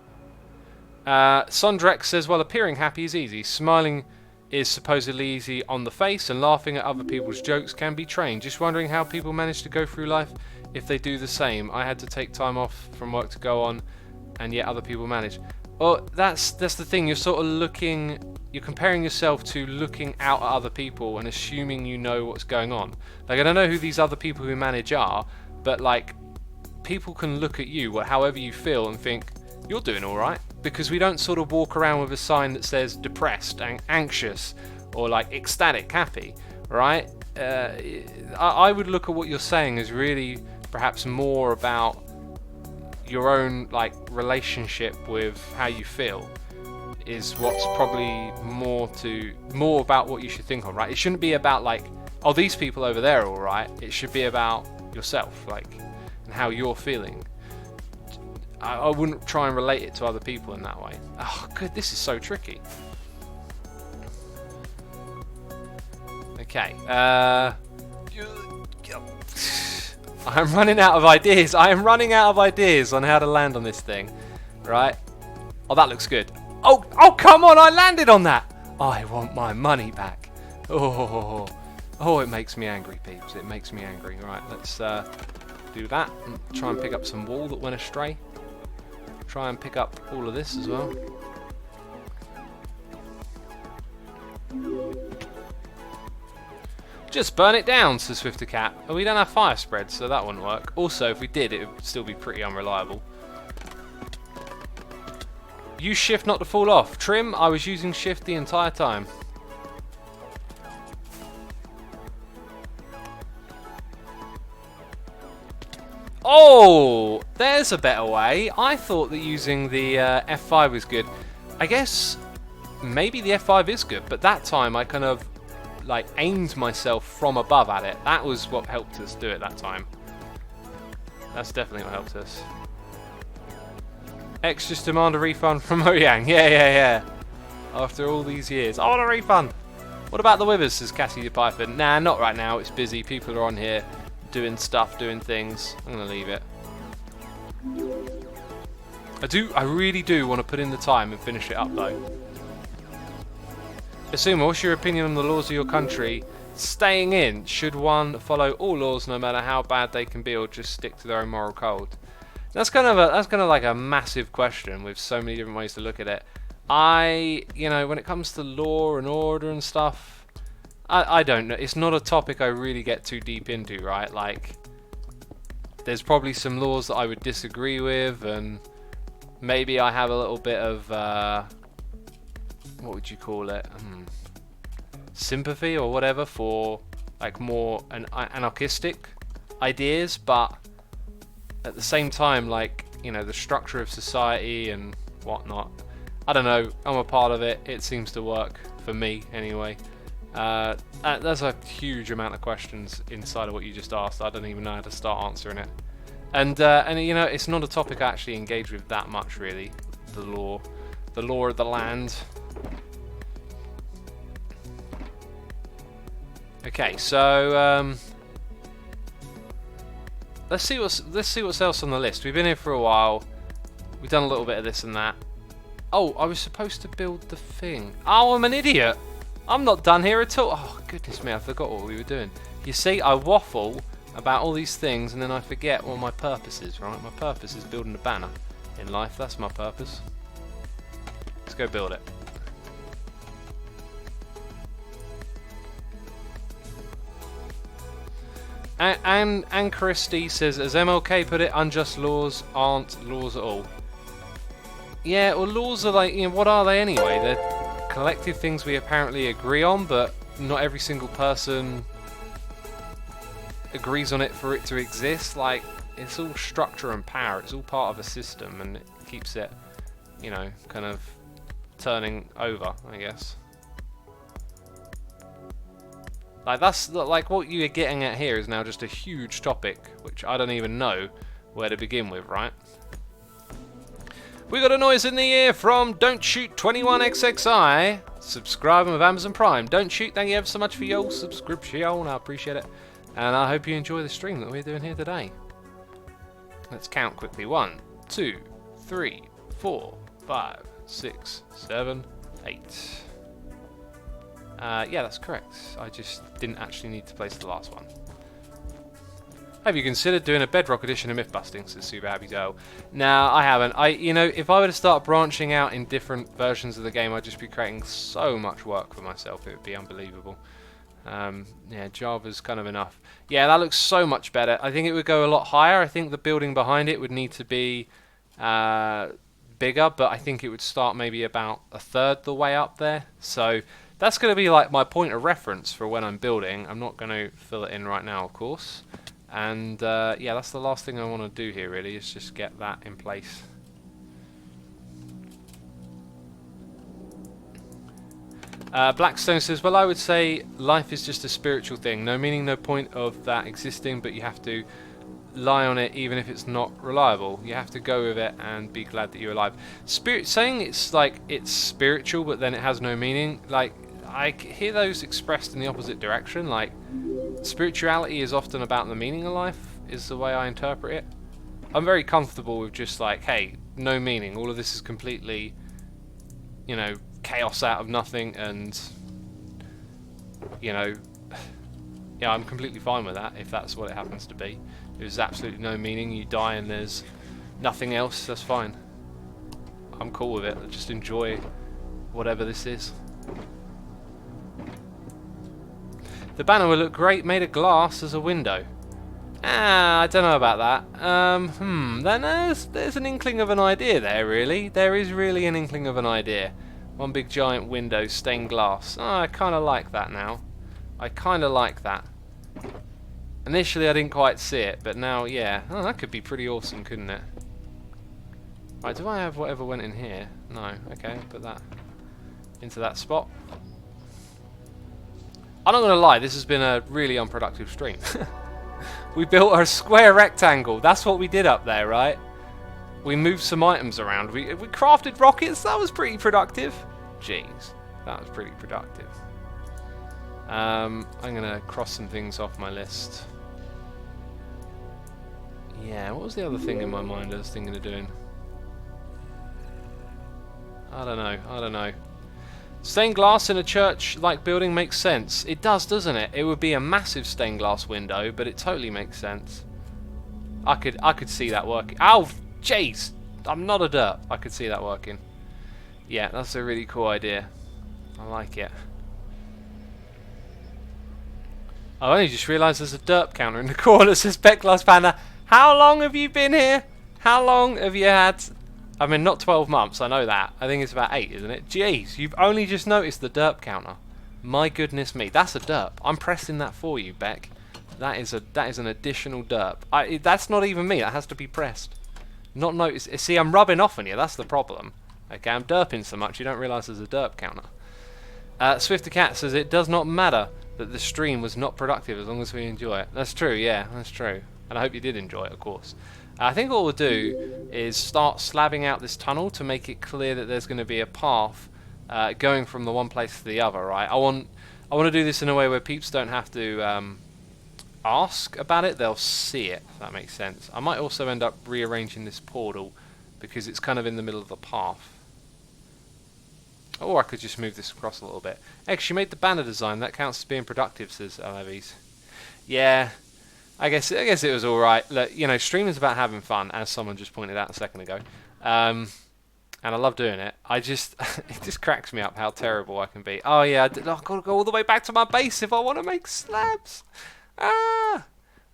Sondrex says, well, appearing happy is easy. Smiling is supposedly easy on the face, and laughing at other people's jokes can be trained. Just wondering how people manage to go through life if they do the same. I had to take time off from work to go on, and yet other people manage. Well, that's the thing. You're sort of you're comparing yourself to looking out at other people and assuming you know what's going on. Like, I don't know who these other people who manage are, but like, people can look at you, however you feel, and think you're doing all right, because we don't sort of walk around with a sign that says depressed, anxious, or like ecstatic, happy, right? I would look at what you're saying as really perhaps more about your own like relationship with how you feel is what's probably more about what you should think on, right? It shouldn't be about like, oh, these people over there are all right. It should be about yourself, like, and how you're feeling. I wouldn't try and relate it to other people in that way. Oh, good, this is so tricky. Okay, I'm running out of ideas. I am running out of ideas on how to land on this thing, right? Oh, that looks good. Oh, come on, I landed on that. I want my money back. Oh, it makes me angry, peeps. It makes me angry. Right, let's do that. Try and pick up some wool that went astray. Try and pick up all of this as well. Just burn it down, says Swifter Cat. Oh, we don't have fire spreads, so that wouldn't work. Also, if we did, it would still be pretty unreliable. Use shift not to fall off. Trim, I was using shift the entire time. Oh, there's a better way. I thought that using the F5 was good. I guess maybe the F5 is good, but that time I kind of like aimed myself from above at it. That was what helped us do it that time. That's definitely what helped us. X just demand a refund from Mojang. Yeah. After all these years. I want a refund. What about the Withers, says Cassie the Python. Nah, not right now. It's busy. People are on here doing stuff, doing things. I'm going to leave it. I really do want to put in the time and finish it up though. Asuma, what's your opinion on the laws of your country staying in? Should one follow all laws no matter how bad they can be, or just stick to their own moral code? That's kind of like a massive question with so many different ways to look at it. When it comes to law and order and stuff, I don't know. It's not a topic I really get too deep into, right? Like, there's probably some laws that I would disagree with, and maybe I have a little bit of what would you call it? Sympathy or whatever for like more anarchistic ideas, but at the same time, like, you know, the structure of society and whatnot, I don't know, I'm a part of it. It seems to work for me anyway. There's a huge amount of questions inside of what you just asked. I don't even know how to start answering it. And you know, it's not a topic I actually engage with that much, really. The law of the land. Okay, so let's see what's else on the list. We've been here for a while. We've done a little bit of this and that. Oh, I was supposed to build the thing. Oh, I'm an idiot. I'm not done here at all. Oh, goodness me, I forgot what we were doing. You see, I waffle about all these things and then I forget what my purpose is, right? My purpose is building a banner in life. That's my purpose. Let's go build it. And Christie says, as MLK put it, unjust laws aren't laws at all. Yeah, well, laws are like, you know, what are they anyway? They're collective things we apparently agree on, but not every single person agrees on it for it to exist. Like, it's all structure and power. It's all part of a system, and it keeps it, you know, kind of turning over, I guess. Like, that's like what you're getting at here is now just a huge topic, which I don't even know where to begin with, right? We got a noise in the ear from Don't Shoot 21XXI, subscribing with Amazon Prime. Don't Shoot, thank you ever so much for your subscription. I appreciate it. And I hope you enjoy the stream that we're doing here today. Let's count quickly. 1, 2, 3, 4, 5, 6, 7, 8. Yeah, that's correct. I just didn't actually need to place the last one. Have you considered doing a Bedrock edition of Mythbusting? Says Super Happy Girl. No, I haven't. You know, if I were to start branching out in different versions of the game, I'd just be creating so much work for myself. It would be unbelievable. Yeah, Java's kind of enough. Yeah, that looks so much better. I think it would go a lot higher. I think the building behind it would need to be bigger, but I think it would start maybe about a third the way up there. So that's going to be like my point of reference for when I'm building. I'm not going to fill it in right now, of course. And yeah, that's the last thing I want to do here, really, is just get that in place. Blackstone says, well, I would say life is just a spiritual thing. No meaning, no point of that existing, but you have to lie on it even if it's not reliable. You have to go with it and be glad that you're alive. Saying it's like it's spiritual, but then it has no meaning, like, I hear those expressed in the opposite direction. Like, spirituality is often about the meaning of life, is the way I interpret it. I'm very comfortable with just like, hey, no meaning. All of this is completely, you know, chaos out of nothing, and, you know, yeah, I'm completely fine with that if that's what it happens to be. There's absolutely no meaning. You die and there's nothing else. That's fine. I'm cool with it. Just enjoy whatever this is. The banner will look great made of glass as a window. I don't know about that. Then there's an inkling of an idea there, really. There is really an inkling of an idea. One big giant window, stained glass. Oh, I kind of like that now. I kind of like that. Initially I didn't quite see it, but now, yeah. Oh, that could be pretty awesome, couldn't it? Right, do I have whatever went in here? No. Okay, put that into that spot. I'm not going to lie, this has been a really unproductive stream. We built a square rectangle. That's what we did up there, right? We moved some items around. We crafted rockets. That was pretty productive. Jeez, that was pretty productive. I'm going to cross some things off my list. Yeah, what was the other thing in my mind I was thinking of doing? I don't know. Stained glass in a church-like building makes sense. It does, doesn't it? It would be a massive stained glass window, but it totally makes sense. I could see that working. Ow! Jeez! I'm not a derp. I could see that working. Yeah, that's a really cool idea. I like it. I only just realised there's a derp counter in the corner that says Pet Glass Panda. How long have you been here? How long have you had... I mean, not 12 months, I know that. I think it's about 8, isn't it? Jeez, you've only just noticed the derp counter. My goodness me, that's a derp. I'm pressing that for you, Beck. That is an additional derp. That's not even me, that has to be pressed. Not notice. See, I'm rubbing off on you, that's the problem. Okay, I'm derping so much you don't realise there's a derp counter. Swift the Cat says, it does not matter that the stream was not productive as long as we enjoy it. That's true, yeah, that's true. And I hope you did enjoy it, of course. I think what we'll do is start slabbing out this tunnel to make it clear that there's going to be a path going from the one place to the other, right? I want to do this in a way where peeps don't have to ask about it, they'll see it, if that makes sense. I might also end up rearranging this portal because it's kind of in the middle of the path. Or I could just move this across a little bit. Actually, made the banner design, that counts as being productive, says Alevis. Yeah. I guess it was alright. Look, you know, streaming's about having fun, as someone just pointed out a second ago. And I love doing it. It just cracks me up how terrible I can be. Oh yeah, I've got to go all the way back to my base if I want to make slabs. Oh,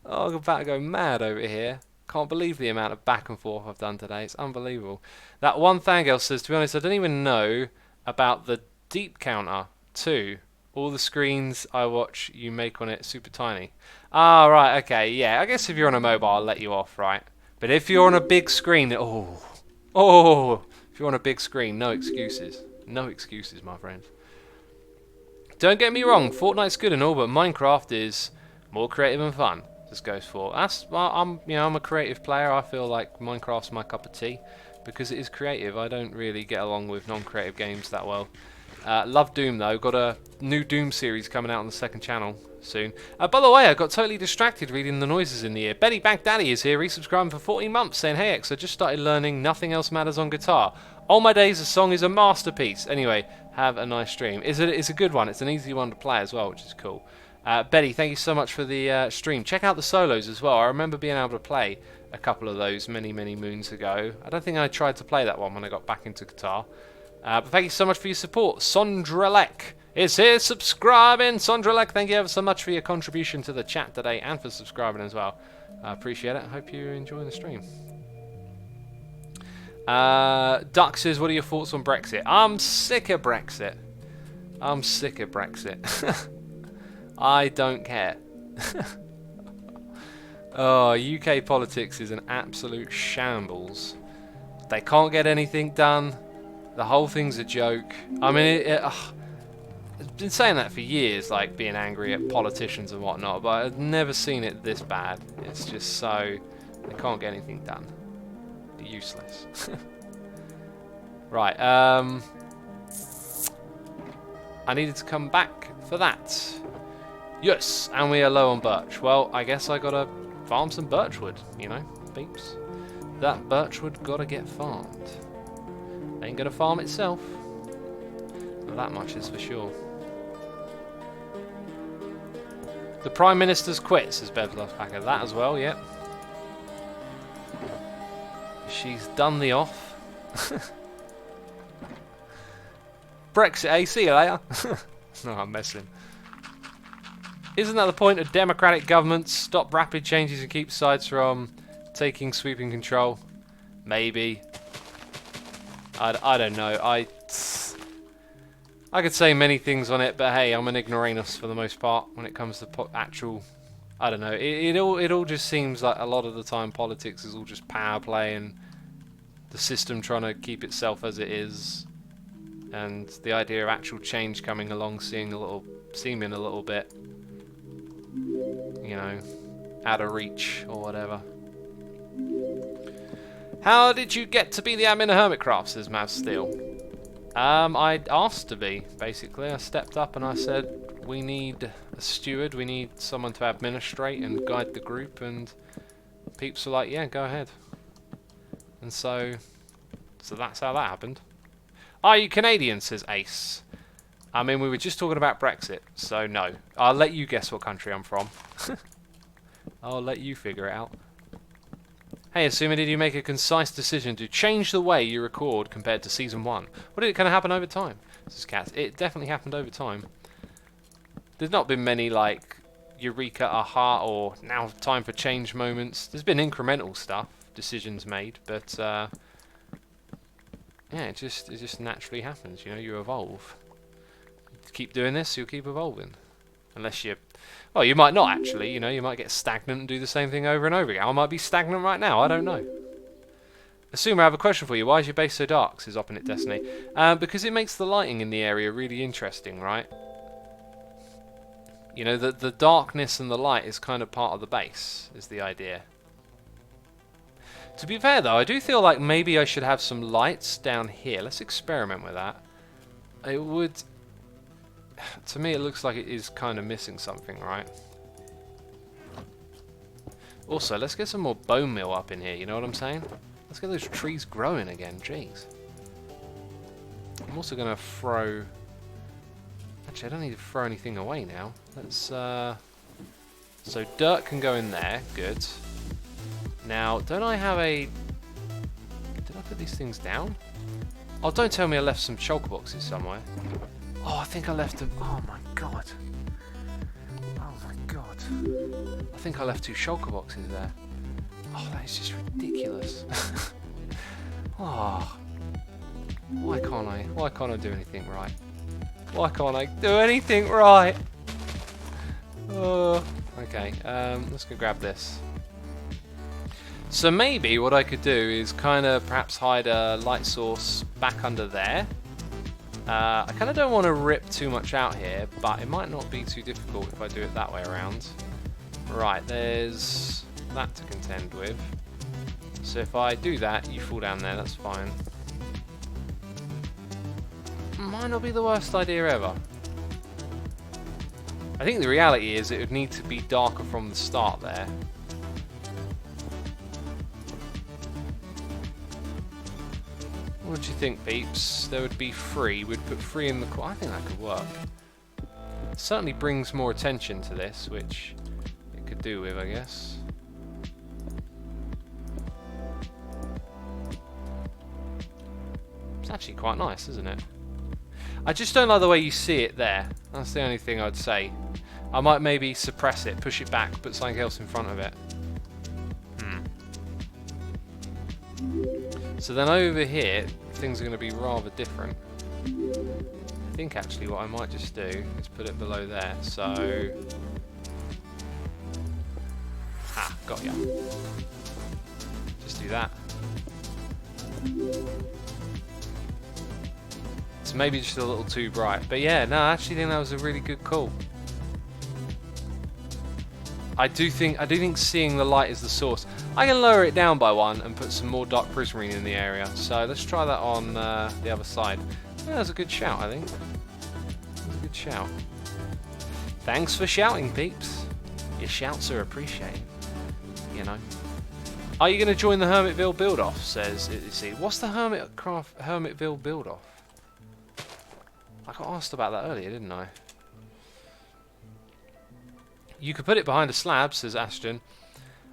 I'm about to go mad over here. Can't believe the amount of back and forth I've done today. It's unbelievable. That one Thangirl says, to be honest, I don't even know about the Deep counter. 2. All the screens I watch you make on it super tiny. Ah, right, okay, yeah. I guess if you're on a mobile, I'll let you off, right? But if you're on a big screen, if you're on a big screen, no excuses. No excuses, my friend. Don't get me wrong, Fortnite's good and all, but Minecraft is more creative and fun. Just goes for. I'm a creative player. I feel like Minecraft's my cup of tea because it is creative. I don't really get along with non-creative games that well. Love Doom though. Got a new Doom series coming out on the second channel soon. By the way, I got totally distracted reading the noises in the ear. Betty Baghdaddy is here, resubscribing for 14 months, saying, "Hey X, I just started learning Nothing Else Matters on guitar. All my days, the song is a masterpiece." Anyway, have a nice stream. It's a good one. It's an easy one to play as well, which is cool. Betty, thank you so much for the stream. Check out the solos as well. I remember being able to play a couple of those many moons ago. I don't think I tried to play that one when I got back into guitar. But thank you so much for your support. Sondralek is here subscribing. Sondralek, thank you ever so much for your contribution to the chat today and for subscribing as well. I appreciate it. I hope you're enjoying the stream. Duck says, what are your thoughts on Brexit? I'm sick of Brexit. I'm sick of Brexit. I don't care. Oh, UK politics is an absolute shambles. They can't get anything done. The whole thing's a joke. I mean, I've been saying that for years, like being angry at politicians and whatnot, but I've never seen it this bad. It's just so they can't get anything done. They're useless. Right. I needed to come back for that. Yes, and we are low on birch. Well, I guess I gotta farm some birchwood. You know, beeps. That birchwood gotta get farmed. Ain't gonna farm itself. That much is for sure. The Prime Minister's quit, says Bev Lovepacker. That as well, yep. She's done the off. Brexit, eh? See you later. No, I'm messing. Isn't that the point of democratic governments? Stop rapid changes and keep sides from taking sweeping control? Maybe. I don't know. I could say many things on it, but hey, I'm an ignoramus for the most part when it comes to actual. I don't know. It all just seems like a lot of the time politics is all just power play and the system trying to keep itself as it is, and the idea of actual change coming along seeming a little bit, you know, out of reach or whatever. How did you get to be the admin of Hermitcraft, says Mav Steel. I asked to be, basically. I stepped up and I said, we need a steward, we need someone to administrate and guide the group, and peeps were like, yeah, go ahead. And so that's how that happened. Are you Canadian, says Ace. I mean, we were just talking about Brexit, so no. I'll let you guess what country I'm from. I'll let you figure it out. Hey, Asuma, did you make a concise decision to change the way you record compared to Season 1? What did it kind of happen over time? This is Cat. It definitely happened over time. There's not been many, like, eureka, aha, or now time for change moments. There's been incremental stuff, decisions made, but, yeah, it just naturally happens, you know, you evolve. Keep doing this, you'll keep evolving. Unless you... Well, you might not actually, you know, you might get stagnant and do the same thing over and over again. I might be stagnant right now, I don't know. Assume I have a question for you. Why is your base so dark, says Opinite Destiny? Because it makes the lighting in the area really interesting, right? You know, the darkness and the light is kind of part of the base, is the idea. To be fair though, I do feel like maybe I should have some lights down here. Let's experiment with that. It would... To me, it looks like it is kind of missing something, right? Also, let's get some more bone meal up in here, you know what I'm saying? Let's get those trees growing again, jeez. I'm also going to throw... Actually, I don't need to throw anything away now. Let's, So dirt can go in there, good. Now, don't I have a... Did I put these things down? Oh, don't tell me I left some shulker boxes somewhere. Oh, I think I left them. Oh my god. Oh my god. I think I left 2 shulker boxes there. Oh, that is just ridiculous. Oh. Why can't I do anything right? Why can't I do anything right? Oh, okay, let's go grab this. So maybe what I could do is kind of perhaps hide a light source back under there. I kind of don't want to rip too much out here, but it might not be too difficult if I do it that way around. Right, there's that to contend with. So if I do that, you fall down there, that's fine. Might not be the worst idea ever. I think the reality is it would need to be darker from the start there. What do you think, peeps? There would be 3. We'd put 3 in the corner. I think that could work. It certainly brings more attention to this, which it could do with, I guess. It's actually quite nice, isn't it? I just don't like the way you see it there. That's the only thing I'd say. I might maybe suppress it, push it back, put something else in front of it. So then over here, things are going to be rather different. I think actually what I might just do is put it below there. So... Ah, got ya. Just do that. It's maybe just a little too bright. But yeah, no, I actually think that was a really good call. I do think seeing the light is the source. I can lower it down by 1 and put some more dark prismarine in the area. So let's try that on the other side. Yeah, that's a good shout, I think. That's a good shout. Thanks for shouting, peeps. Your shouts are appreciated. You know. Are you going to join the Hermitville build-off? Says see. What's the Hermitville build-off? I got asked about that earlier, didn't I? You could put it behind a slab, says Ashton.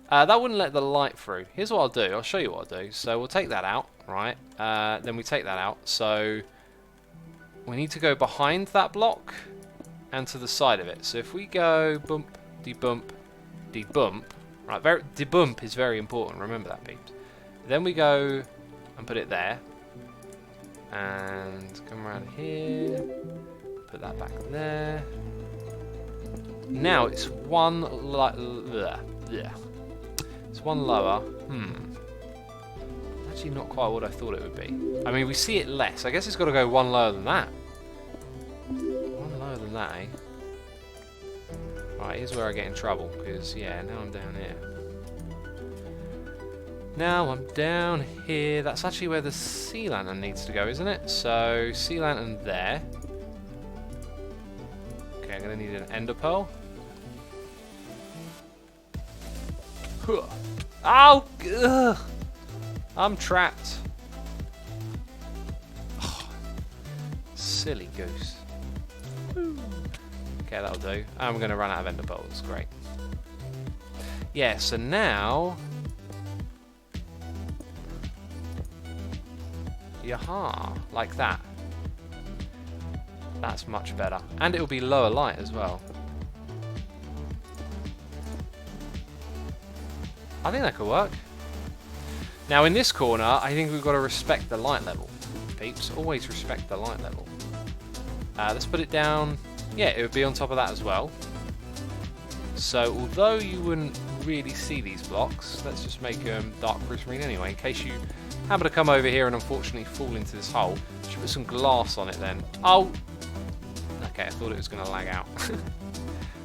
That wouldn't let the light through. Here's what I'll do. I'll show you what I'll do. So we'll take that out, right? Then we take that out. So we need to go behind that block and to the side of it. So if we go bump, debump, debump, right? Debump is very important. Remember that, peeps. Then we go and put it there, and come around here. Put that back there. Now it's one it's one lower. Actually not quite what I thought it would be. I mean, we see it less. I guess it's got to go 1 lower than that. 1 lower than that, eh? Right, here's where I get in trouble, because, yeah, now I'm down here. Now I'm down here. That's actually where the sea lantern needs to go, isn't it? So, sea lantern there. Okay, I'm going to need an ender pearl. Ow! Ugh. I'm trapped. Oh, silly goose. Okay, that'll do. I'm going to run out of ender pearls. Great. Yeah, so now... Yaha! Like that. That's much better. And it'll be lower light as well. I think that could work. Now in this corner, I think we've got to respect the light level. Peeps, always respect the light level. Let's put it down. Yeah, it would be on top of that as well. So although you wouldn't really see these blocks, let's just make them dark prismarine anyway, in case you happen to come over here and unfortunately fall into this hole. Should put some glass on it then. Oh! Okay, I thought it was going to lag out.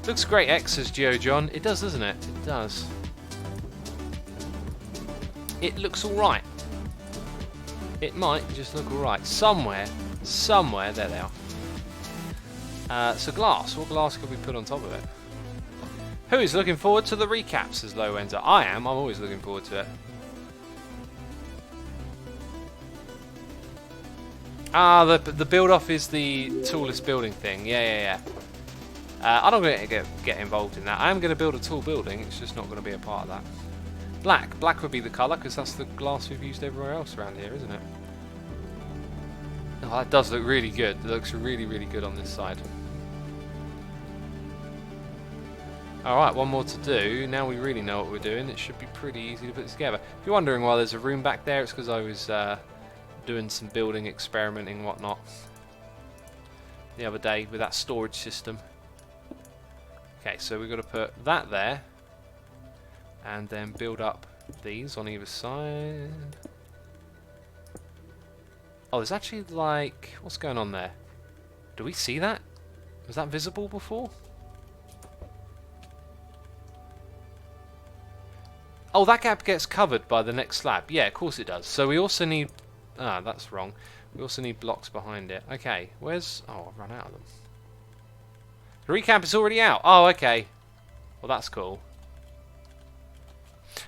Looks great, X, says Geo John. It does, doesn't it? It does. It looks alright. It might just look alright. Somewhere, there they are. So glass. What glass could we put on top of it? Who is looking forward to the recaps, says Low Ender? I am. I'm always looking forward to it. Ah, the build-off is the tallest building thing. Yeah. I'm not going to get involved in that. I am going to build a tall building. It's just not going to be a part of that. Black. Black would be the colour, because that's the glass we've used everywhere else around here, isn't it? Oh, that does look really good. It looks really, really good on this side. Alright, one more to do. Now we really know what we're doing. It should be pretty easy to put together. If you're wondering why there's a room back there, it's because I was doing some building, experimenting, whatnot. the other day with that storage system. Okay, so we've got to put that there, and then build up these on either side. Oh, there's actually like, what's going on there? Do we see that? Was that visible before? Oh, that gap gets covered by the next slab. Yeah, of course it does. So we also need... Ah, that's wrong. We also need blocks behind it. Okay, where's... Oh, I've run out of them. The recap is already out. Oh, okay. Well, that's cool.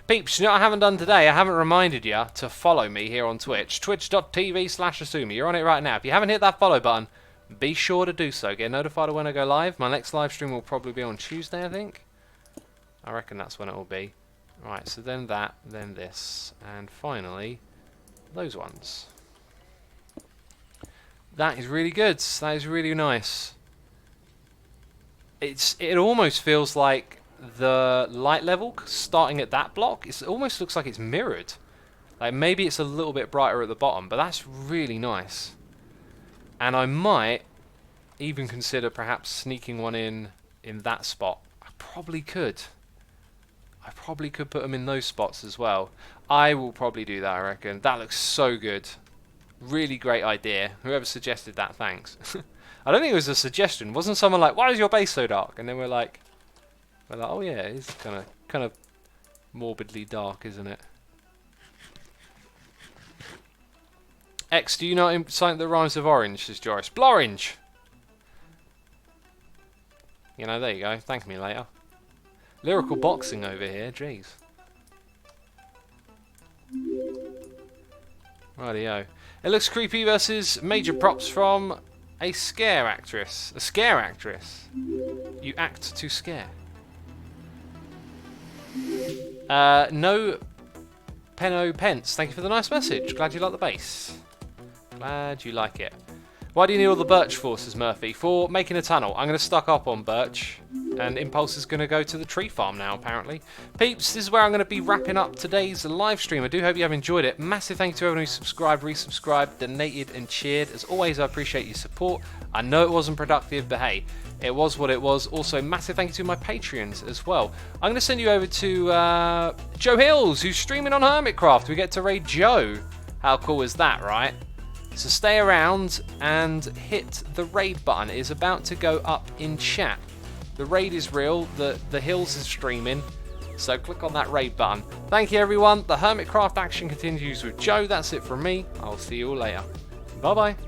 Peeps, you know what I haven't done today? I haven't reminded you to follow me here on Twitch. Twitch.tv/Asumi. You're on it right now. If you haven't hit that follow button, be sure to do so. Get notified of when I go live. My next live stream will probably be on Tuesday, I think. I reckon that's when it will be. Right, so then that, then this, and finally, those ones. That is really good. That is really nice. It almost feels like the light level starting at that block. It almost looks like it's mirrored. Like maybe it's a little bit brighter at the bottom, but that's really nice. And I might even consider perhaps sneaking one in that spot. I probably could. I probably could put them in those spots as well. I will probably do that, I reckon. That looks so good. Really great idea. Whoever suggested that, thanks. I don't think it was a suggestion. Wasn't someone like, why is your base so dark? And then we're like, oh yeah, it's kind of morbidly dark, isn't it? X, do you know something that rhymes with orange, says Joris? Blorange! You know, there you go. Thank me later. Lyrical boxing over here, jeez. Rightio. It looks creepy versus major props from a scare actress. A scare actress. You act to scare. No Penno Pence. Thank you for the nice message. Glad you like the base. Glad you like it. Why do you need all the birch for, says Murphy? For making a tunnel. I'm going to stock up on birch. And Impulse is going to go to the tree farm now, apparently. Peeps, this is where I'm going to be wrapping up today's live stream. I do hope you have enjoyed it. Massive thank you to everyone who subscribed, resubscribed, donated, and cheered. As always, I appreciate your support. I know it wasn't productive, but hey, it was what it was. Also, massive thank you to my Patreons as well. I'm going to send you over to Joe Hills, who's streaming on Hermitcraft. We get to raid Joe. How cool is that, right? So stay around and hit the raid button. It is about to go up in chat. The raid is real, the Hills is streaming, so click on that raid button. Thank you everyone, the Hermitcraft action continues with Joe. That's it from me, I'll see you all later. Bye bye.